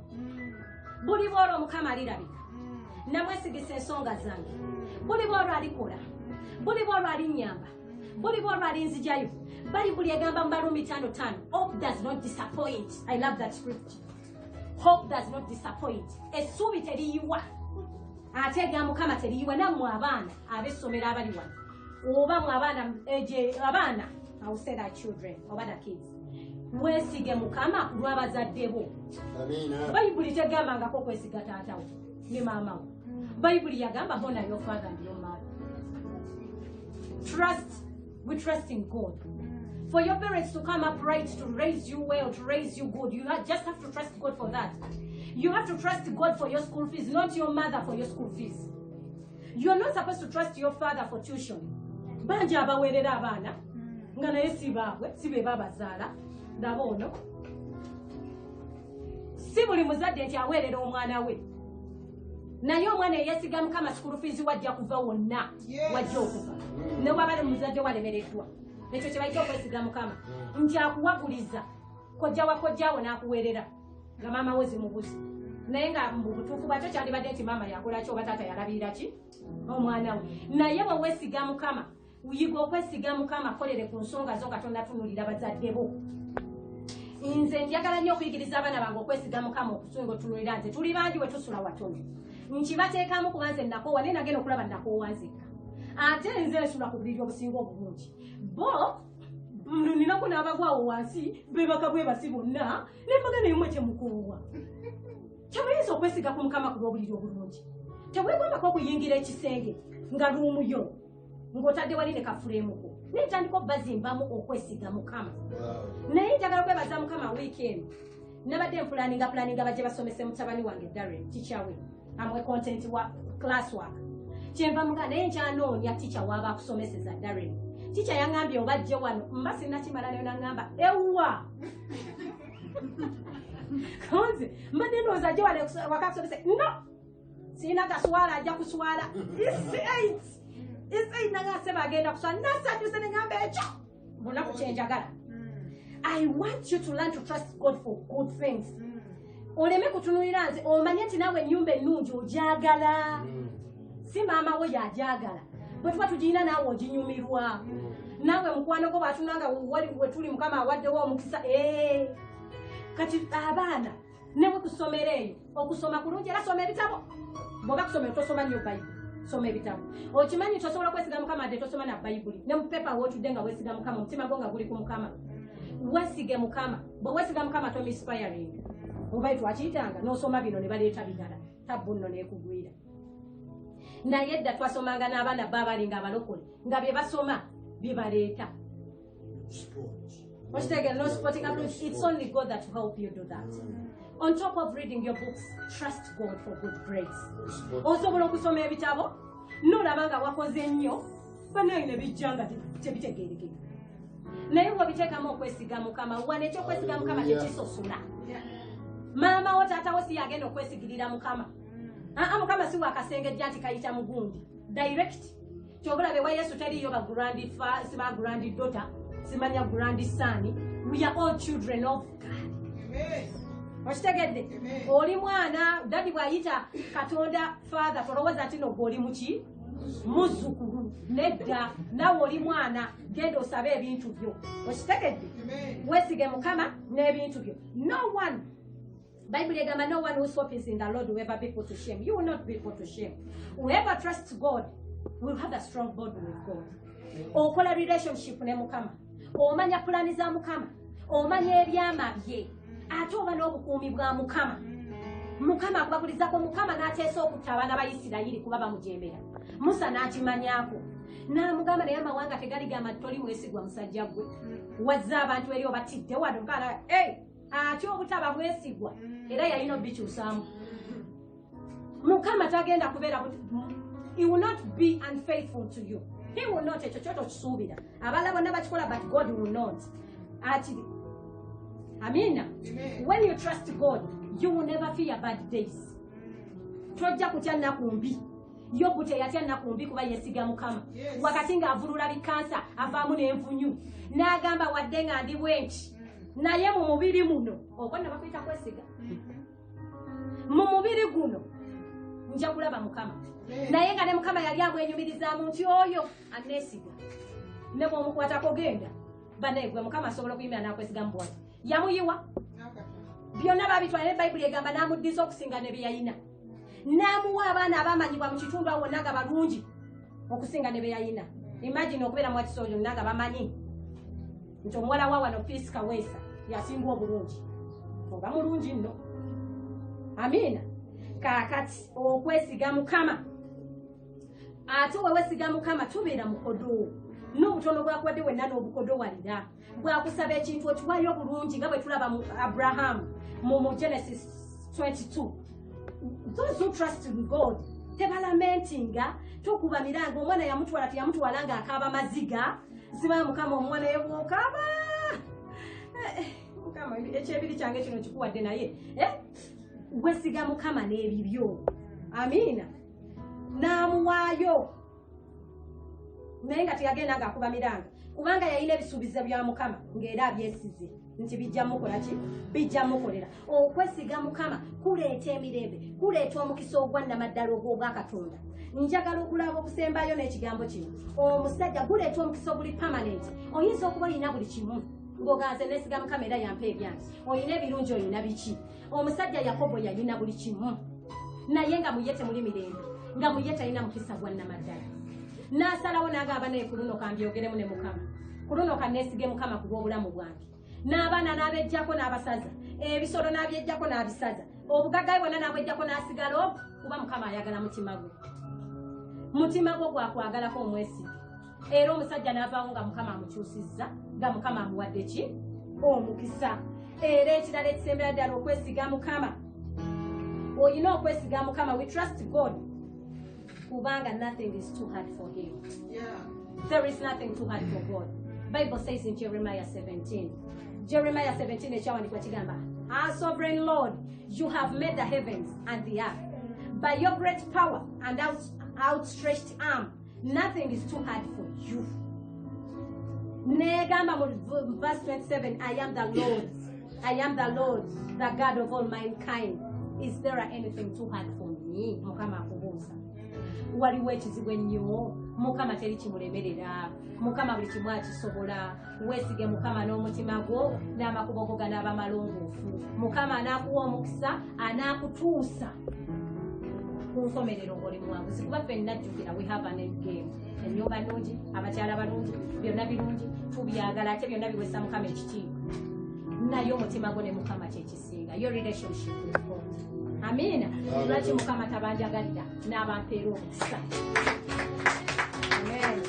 buli bwolwo Omukama alirabika namwesigisa ensonga zange buli bwolwo alikola buli bwolwo alinnyamba buli bwolwo alinzijayo Bayibuli egamba mu Barumi 5:5 hope does not disappoint. I love that scripture. Hope does not disappoint. Essuubi teriyiwa ate ga Mukama teriyiwa nammwe abaana ab'essomero abali wano oba mu abaana I will say that children oba the kids mwesige Mukama lw'abazadde bo. Bayibuli tegambangako kwesiga taatawo ne maamawo. Bayibuli yagamba honor your father and your mother. We trust in God. For your parents to come upright, to raise you well, to raise you good, you just have to trust God for that. You have to trust God for your school fees, not your mother for your school fees. You are not supposed to trust your father for tuition. Banja abawerera abaana nga naye si baabwe si be babazaala ndaba ono si buli muzadde nti aweerera omwana we naye omwana eyesiga Mukama school fees wajja kuva wonna wajja okuva ne wabale muzadde walemereddwa ekyo kye bayita okwesiga Mukama nti akuwaguliza kojja wakojjawo n'akuweerera nga maama we zimubuzi naye nga mu butuufu bwakyo kyandibadde nti maama yakola ki oba taata yalabirira ki omwana we naye bwe weesiga Mukama uyiga okwesiga Mukama kolere ku nsonga zo Katonda tunulira bazadde bo. Nze njagala nnyo okuyigiriza abaana bange okwesiga Mukama okusunga otunulira nze tuli bangi we tusula watono nkibateekamu kuba nze nakoowa naye nagenda okulaba nakoowa nzekka ate nze nsula ku buliri obusinga obulungi bo ninaku n'abagwawo wansi bebaka bwe basi bonna nembaga neyomwe kyemukoowa kyemuyinza okwesiga ku Mukama ku lw'obuliri obulungi teweegombako okuyingira ekisenge nga luumuyo ng'otadde wali ne kafuleemuko nentandika obbazimbamu okwesiga Mukama naye njagala okwebaza Mukama wiiki nabadde pulaninga bajje basomese mutabani wange Darren tichawe amwe content wa class work kyemba muga naye nkyanoonya ticha waba akusomeseza Darren ticha yangambye obajje wano mba sinnakimala nayo nangamba ewa konze mbadde ndowooza ajje wakakusomese no sina gaswala ajja kuswala It's nagaseba agenda kuswala nasatuse nengamba ekyo bunaku kyenjagala. I want you to learn to trust God for good things. Oleme kutunulira nze omanye nti nawe ennyumba ennungi ogyagala si maama we yajagala bwe tuba tugirina naawe oginyumirwa nawe mukwano gwo bwatunanga we tuli Mukama awaddewo omukisa kati abaana ne bwe kusomera eyo okusoma kulungi era soma ebitabo bw'oba kusomera tosoma nnyo Bayibuli soma ebitabo okimanyi tosobola kwesiga Mukama ate tosoma na Bayibuli ne mupepa wootudde nga weesiga Mukama omutima gwo nga guli ku Mukama weesige Mukama bwe weesiga Mukama to inspiring oba twakiyitanga n'osoma bino ne baleeta bigala tabbu nno neekugwira naye edda twasomanga n'abaana baabalinga abalokole nga bye basoma bye baleeta no sporting approach. It's only God that will help you do that. On top of reading your books, trust God for good grades. Osobola okusoma ebitabo n'olabanga wakoze nnyo banaye ne bijjanga tebitegeerekeka naye bw'obiteekamu okwesiga Mukama wane ekyokwesiga Mukama tekisosula maama wo taata wo si yagenda okwesigirira Mukama Mukama si wakasengejja nti kayita mugundi direct kyobulabe wa Yesu teriyo ba grandi daughter simanya grandi son. We are all children of God. Okitegedde oli mwana dadi bw'ayita Katonda father tolowooza nti no gw'oli muki muzzukulu nedda nawe oli mwana genda osabe ebintu byo okitegedde weesige Mukama n'ebintu byo no one Bible egamba no one who swaps in the Lord will ever be put to shame. You will not be put to shame. Whoever trusts God will have a strong bond with God. Okola relationship ne Mukama omanya pulani za Mukama, omanya ebyama bye, ate oba n'obukuumi bwa Mukama. Mukama akubabulizako, Mukama n'ateesa okutta abaana ba Isirayiri kuba bamujembera. Musa n'akimanyako. N'amugamba naye amawanga tegaligamba nti toli mwesigwa musajja gwe. Wazza abantu eri obatidde wano nkala, ate obutaba mwesigwa era yalina obikyusaamu. Mukama tagenda kubeera, he will not be unfaithful to you. He will not, ekyo kyoto kisuubira. Abalala bonna bakikola, but God will not. Ati, amina. When you trust God, you will never fear bad days. Tojja kutya nnaku mbi. Yobu teyatya nnaku mbi kuba yesiga Mukama. Wakati ng'avulula bikansa avaamu n'envunyu. N'agamba wadde nga ndi bwenti, naye mu mubiri muno, okwo ne bakuyita kwesiga. Mu mubiri guno nja kulaba Mukama. Naye nga ne Mukama yali amwenyumirizaamu nti oyo aneesiga. Ne bw'omukwatako genda, baneegwe Mukama asobola okuyimira n'akwesiga mu bwati. Yamuyiwa. Byonna babitwala ne Bayibuli egamba n'amuddiza okusinga ne bye yalina. N'amuwa abaana abamanyibwa mu kitundu awo wonna nga balungi okusinga ne bye yalina. Imagine okubeera mu Wakisojo nga bamanyi nti omuwala wa wano Peace Kaweesa yasinga obulungi. Oba mulungi nno. Amina. Kaakati okwesiga Mukama. Ate weesiga Mukama tubeera mukodo. N'obutono bwakuwadde wenna n'obukodo walira. Bwakusaba ekintu okiwaayo bulungi nga bwe tulaba mu Abraham mu Genesis 22. Those who trust in God, tebalamentinga, tokuba miranga, omwana yamutwala teyamutwala nga akaaba maziga, ziba Mukama omwana yebwokaba. Mukama ekyebiri kyange kino kikuwadde naye. Wesiga Mukama n'ebibyo. Amina. N'amuwaayo. Naye nga teyagenda ng'akuba miranga. Kubanga yalina ebisuubizo bya Mukama ng'era abyesize nti bijja mukola ki? Bijja mukolera. Okwesiga Mukama kuleeta emirembe, kuleeta omukisa ogwannamaddala ogw'obwa Katonda. Njagala okulaba okusembayo n'ekigambo kino. Omusajja guleeta omukisa oguli permanent. Oyinza okuba olina buli kimu ng'oganze neesiga Mukama era yampa ebyange. Olina ebirungi, olina biki? Omusajja Yakobo yalina buli kimu, naye nga muye temuli mirembe, nga muye talina mukisa gwannamaddala. N'asalawo n'agamba naye ku luno kambyogeremu ne Mukama. Ku luno kanneesige Mukama ku bw'obulamu bwange. N'abaana n'abejjako n'abasaza, ebisolo n'abyejjako n'abisaza, obugagga bwonna n'abwejjako n'asigala kuba Mukama ayagala mutima gwe. Mutima gwe gwakwagalako omwesige. Era omusajja n'avaawo nga Mukama amukyusizza, nga Mukama amuwadde ki? Omukisa. Era ekirala ekisembera ddala okwesiga Mukama. Olina okwesiga Mukama. We trust God. Kubanga nothing is too hard for him. There is nothing too hard for God. Bible says in Jeremiah 17. Jeremiah 17 ekyawandikwa kigamba, Our sovereign Lord, you have made the heavens and the earth. By your great power and outstretched arm, nothing is too hard for you. Negamba mu verse 27, I am the Lord. I am the Lord, the God of all mankind. Is there anything too hard for me? Mukama akubuuza. Waliwo ekizibu ennyo, Mukama teri kimulemerera. Mukama buli kimu akisobola. Weesige Mukama n'omutima gwo n'amakubo go ganaaba malongoofu. Mukama anaakuwa omukisa, anaakutuusa ku nkomerero ng'oli muwanguzi. Kuba ffenna jjukira, we have an end game. Ennyumba nnungi, abakyala balungi, byonna birungi, tubyagala ate byonna biweesa Mukama ekitiibwa. Naye omutima gwo ne Mukama kye kisinga. Your relationship with God. Amina. Lwaki Mukama tabanjagalira n'abampeera omukisa. Amen.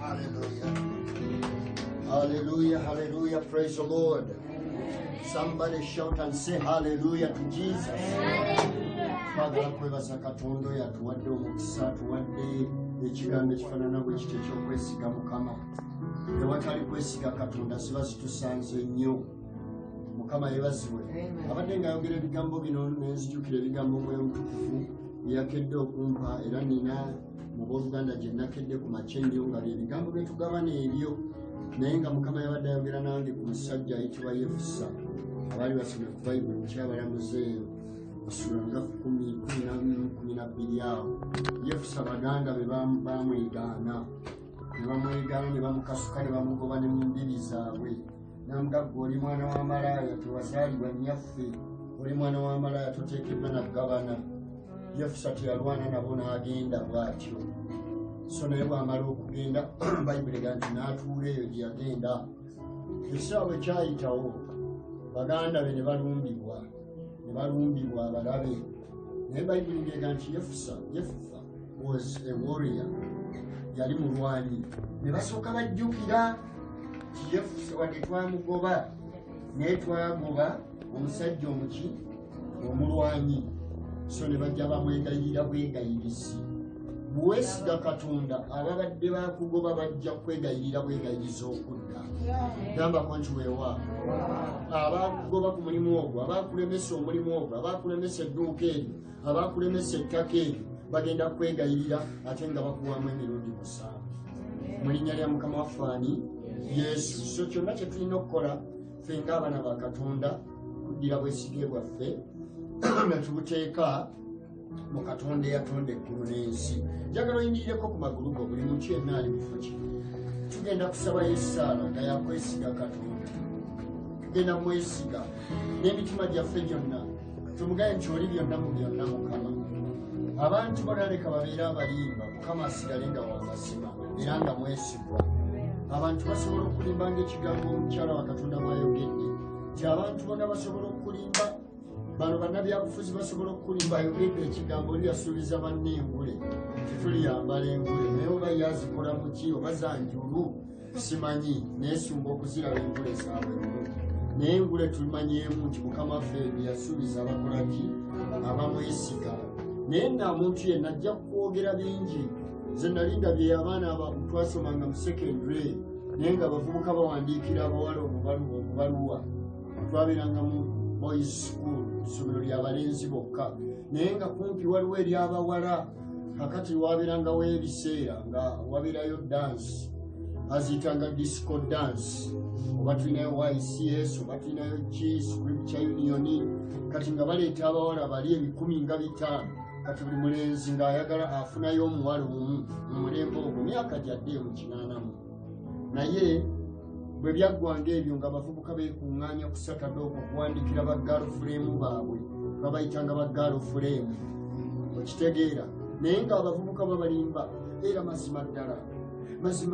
Hallelujah. Hallelujah, hallelujah. Praise the Lord. Somebody shout and say hallelujah to Jesus. Twagala kwebaza Katonda yatuwadde omukisa, tuwadde ekigambo ekifaanana bwe kiti ekyokwesiga Mukama. Tewatali kwesiga Katonda ziba zitusanze nnyo. Mukama yebazibwe. Abadde ng'ayogera ebigambo bino nenzijukira ebigambo Omwoyo Omutukuvu yakedde okumpa, era nina mu booluganda gye nakedde ku makya ennyo nga bye bigambo bye tugabana ebyo. Naye nga Mukama yabadde ayogera nange ku musajja ayitibwa Yefusa. Abaali basomye ku Bayibuli mukyabalamuze osula nga 12 awo. Yefusa Baganda be bamwegaana. Ne bamwegaana ne bamukasuka ne bamugoba ne mu mbiri zaabwe. Namugagga oli mwana wa malaaya, tewazaalibwa nnyaffe, oli mwana wa malaaya, toteekeddwa na gabana. Yefusa teyalwana nabo n'agenda bw'atyo. so naye bw'amala okugenda bayibuli ega nti n'atuula eyo gye yagenda ekisaawe kyayitawo baganda be ne balumbibwa abalabe naye bayibuli ng'ega nti yefufa was a warrior yali mulwanyi ne basooka bajjukira ti yefusa wadde twamugoba naye twagoba omusajja omuki omulwanyi so ne bajja bamwegayirira bwegayirizi bwesiga katonda ababadde bakugoba bajja kwegayirira bwegayiriza okudda gambako nti weewaawo abakugoba ku mulimu ogwo abakulemesa omulimu ogwo abakulemesa edduuka eryo abakulemesa ettaka eryo bagenda kwegayirira ate nga bakuwamu emirundi 7 mu linnya lya mukama waffe ani yesu. So kyonna kye tulina okukola ffe ng'abaana ba katonda kuddira bwesige bwaffe nga tubuteeka mu katonda eyatonda eggulu n'ensi. njagala oyingirireko ku magulu go buli muntu yenna ali mufo ki tugenda kusaba yesaala nga yakwesiga katonda tugenda mwesiga n'emitima gyaffe gyonna tumugaye nti oli byonna mu byonna mukama. abantu bonaleka babeere abalimba mukama asigale nga wamazima era nga mwesigwa. abantu basobola okulimba ng'ekigambo omukyala wa katonda bwayogedde nti abantu bonna basobola okulimba bano bannabyabufuzi basobola okulimba ayogedde ekigambo oli yasuubiza banne engule tituliyambala engule naye oba yazikola muki oba zanjulu simanyi nesumba okuziraba engule zaabwe naye engule tulimanyeemu nti mukama waffe yasuubiza abakolaki abamwesiga. naye nga muntu yenna ajja kwogera bingi. Nze nali ndabye abaana twasomanga mu secondary naye nga abavubuka bawandiikira abawala obubaluwa. Twabeeranga mu boys school, essomero ly'abalenzi bokka, naye nga kumpi waliwo ery'abawala. Kakati wabeerangawo ebiseera nga wabeerayo dance aziyitanga disco dance, oba tulinayo YCS oba tulinayo Scripture Union. Kati nga baleeta abawala bali 1,500. Kati buli mulenzi ng'ayagala afunayo omuwala omu mu mulembe ogwo myaka gyadde mu 80. Naye bwe byaggwanga ebyo nga abavubuka beekuŋŋaanya ku Saturday okuwandikira ba girlfriend baabwe babayitanga ba girlfriend okitegeera. Naye nga abavubuka babalimba era mazima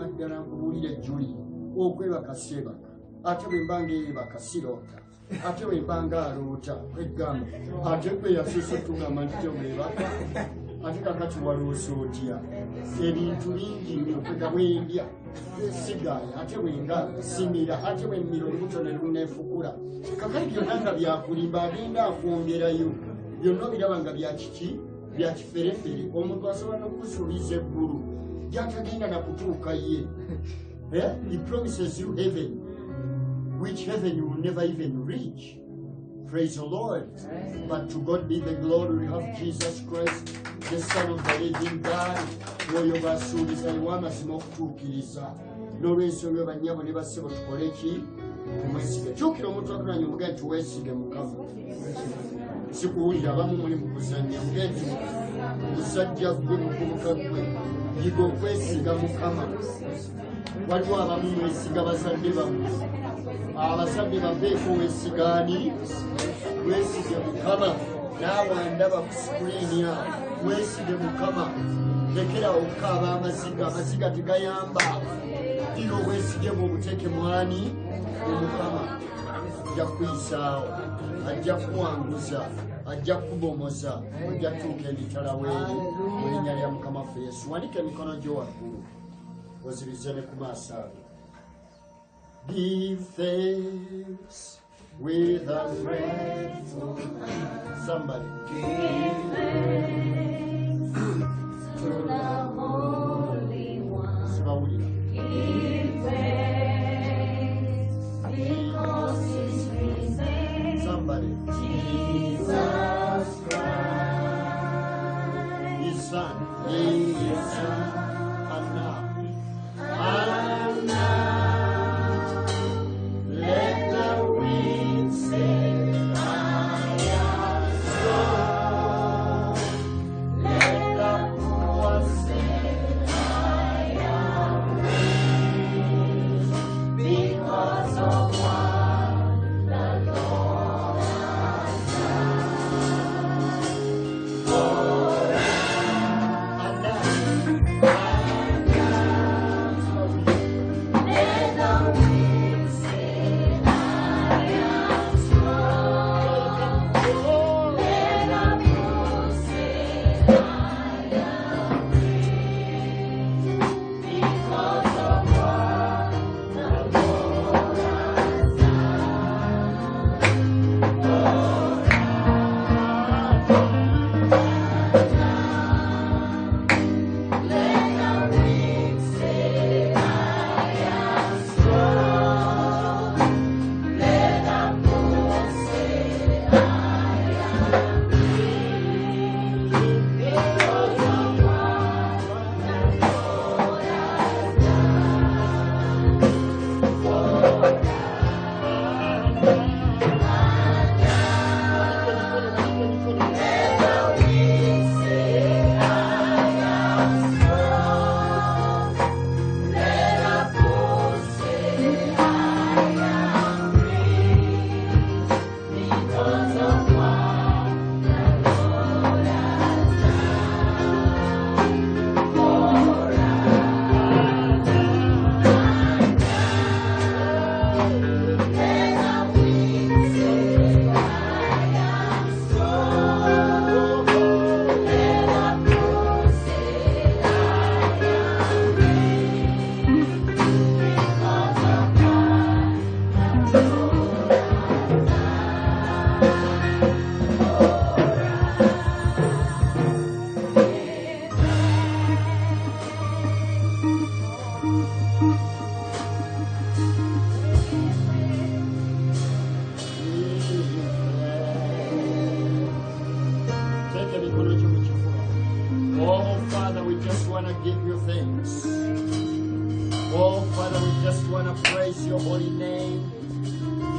ddala nkubuulira ejjuli okwebaka seebaka ate bwe mba ngaerebaka siroota ate bwe mba ngaaloota kwegamba ate gwe yasuuse tugamba nti tewebaka ate kakati waloosa otya ebintu bingi nnyo kwega bwendya sigaya ate bwenga simira ate bwemmira olubuto ne luneefukula kakati byonna nga byakulimba agenda akwongerayo byonna biraba nga byakiki byakiferefere. omuntu asobola n'okusuubiza eggulu gyatagenda nakutuuka ye. He promises you heaven which heaven you will never even reach. Praise the Lord. But to God be the glory. We have Jesus Christ, the Son of the living God. Oyo basuubiza ewamazima okutuukiriza. N'olw'ensonga bannyabo ne bassebo tukole ki? Tumwesige. Kyukira omuntu akunanya omugee nti weesige Mukama. Sikuwulira abamu muli mu kuzannya mugee nti musajja gwe muvubuka gwe yiga okwesiga Mukama. Waliwo abamu mwesiga bazadde bammwe. Abazadde baveeko weesigaani weesige Mukama. Naawe ndaba ku sikuliini awo weesige Mukama. Lekera okukaaba amaziga tegayamba. Dira obwesige bwe obuteeke mwani Omukama. Ajja kuyisaawo, ajja kuwanguza, ajja kubomoza, ajja kutuuka emitala weeri mu linnya lya Mukama waffe Yesu. Wanika emikono gyo waggulu ozirize ne ku maaso ago. Give thanks with a grateful heart. Somebody. Give thanks to the Holy One. Sibawulira. Give thanks because His risen. Somebody. Jesus Christ. His Son. His Son. And now. Let the wind say, I am strong.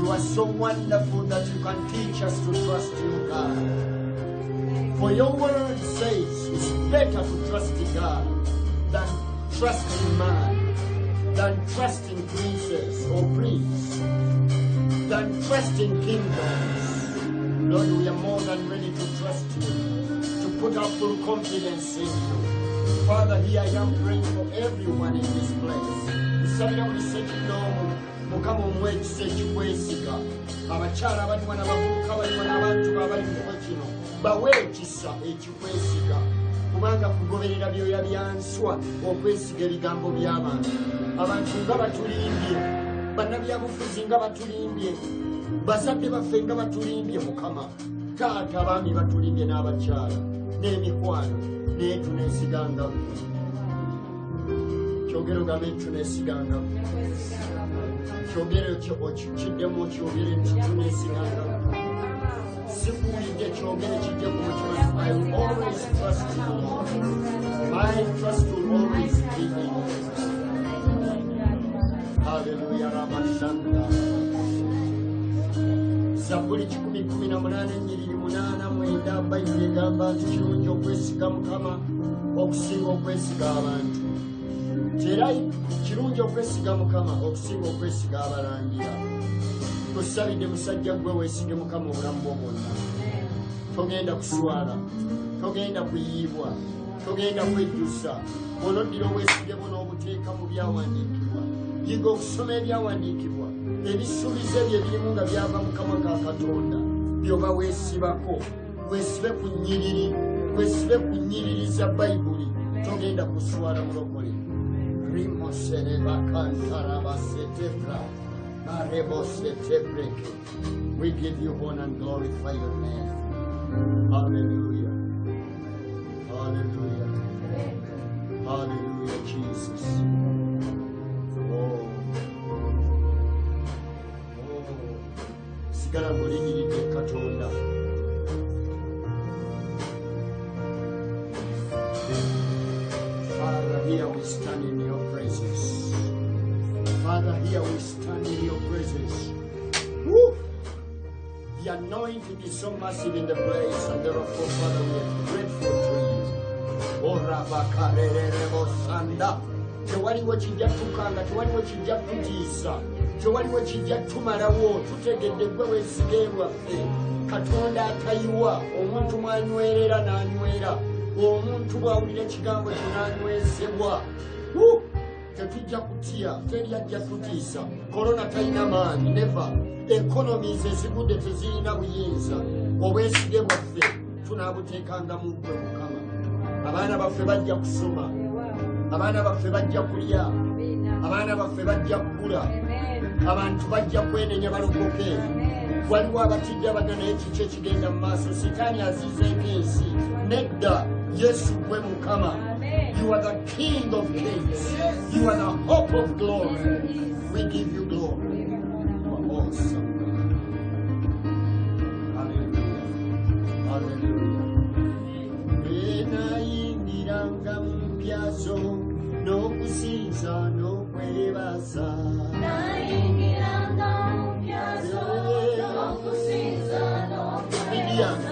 You are so wonderful that you can teach us to trust you, God. For your word says it's better to trust in God than trusting man, than trusting princes or priests, than trusting kingdoms. Lord, we are more than ready to trust you, to put our full confidence in you. Father, here I am praying for everyone in this place. Nsabira buli sekinomu mukama omwekisa ekikwesiga abakyala abaliwa n'abavubuka abaliwa n'abantu abali mu kifo kino bawe ekisa ekikwesiga kubanga kugoberera byoya byanswa okwesiga ebigambo by'abantu. Abantu nga batulimbye, bannabyabufuzi nga batulimbye, bazadde baffe nga batulimbye mukama, taata abaami batulimbye n'abakyala n'emikwano naye tuneesiganga kyogero gambe tuneesiganga kyogero kiddemu kyogere nti tuneesiganga sikuwulidde kyogere kijje ku mutima. I will always trust you, Lord. My trust will always be in you. Hallelujah. Ramashanda. Zaburi 118:8 Bayibuli egamba nti kirungi okwesiga Mukama okusinga okwesiga abantu. Era kirungi okwesiga Mukama okusinga okwesiga abalangira. Tusabidde musajja gwe weesige Mukama obulamu bwo bwonna. Togenda kuswala, togenda kuyiibwa, togenda kwejjusa. Onoddira obwesige buno obuteeka mu byawandiikibwa. Yiga okusoma ebyawandiikibwa. Ebisuubizo ebyo ebirimu nga byava mu kamwa ka Katonda byoba weesibako. Weesibe ku nnyiriri, weesibe ku nnyiriri za Bayibuli. Togenda kuswala mulokole. We give you honor and glorify your name. Hallelujah. Hallelujah. Hallelujah, Jesus. Sigala ng'olinyiridde Katonda. Father, here we stand in your presence. Father, here we stand in your presence. Woo! The anointing is so massive in the place, and therefore, Father, we are grateful to you. Oh, Rabakarerebo Sanda. Tewaliwo kijja tukanga, tewaliwo kijja kutiisa, tewaliwo kijja tumalawo, tutegedde gwe weesige lwaffe. Katonda atayiwa, omuntu mwanywerera n'anywera, omuntu bw'awulira ekigambo kyo n'anywezebwa. Tetujja kutya, teri ajja kutiisa. Korona talina maanyi, never. Economies ezigudde tezirina buyinza. Obwesige bwaffe tunaabuteekanga mu ggwe Mukama. Abaana baffe bajja kusoma, abaana baffe bajja kulya, abaana baffe bajja kukula, abantu bajja kwenenya balokoke. Waliwo abatijja abagana ekiki ekigenda mu maaso, Sitaani azizeeko ensi. Nedda, Yesu gwe Mukama. You are the King of Kings. You are the hope of glory. We give you glory. You are awesome. Hallelujah. Hallelujah. Enayingiranga mu mpyazo n'okusinza n'okwebaza. Nayingiranga mu mpyazo n'okusinza n'okwebaza.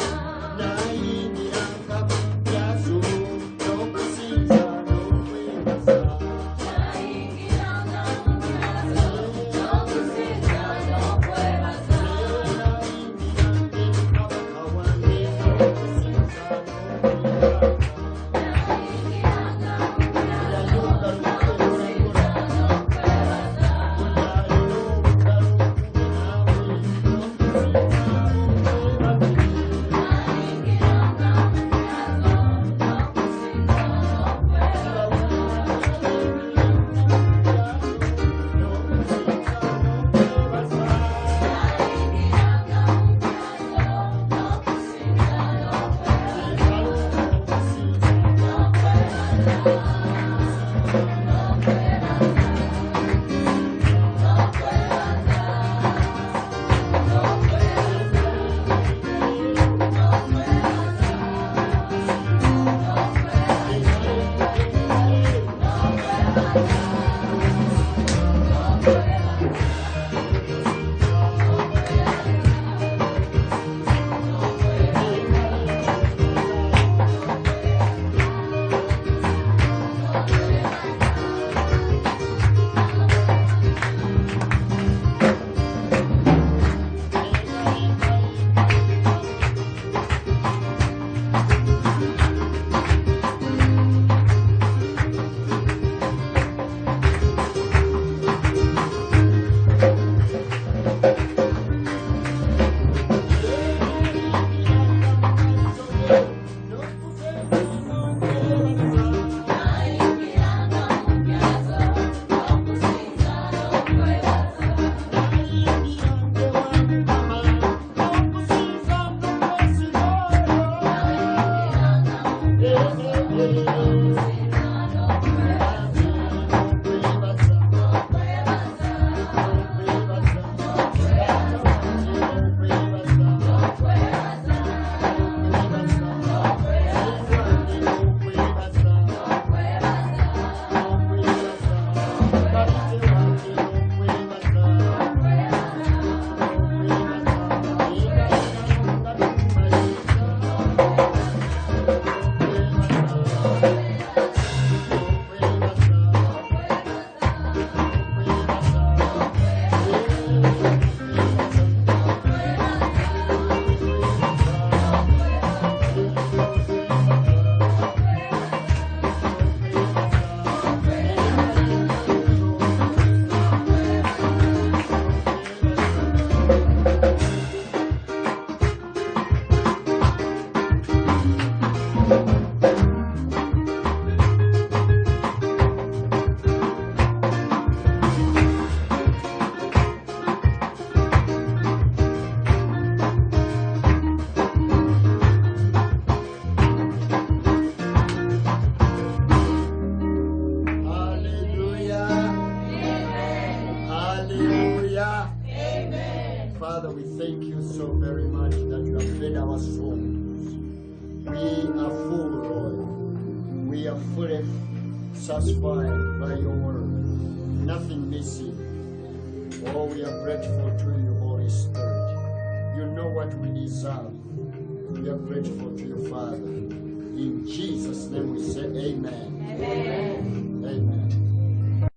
Father, we thank you so very much that you have fed our souls. We are full, Lord. We are fully satisfied by your word. Nothing missing. Oh, we are grateful to you, Holy Spirit. You know what we deserve. We are grateful to you, Father. In Jesus' name we say amen. Amen. Amen.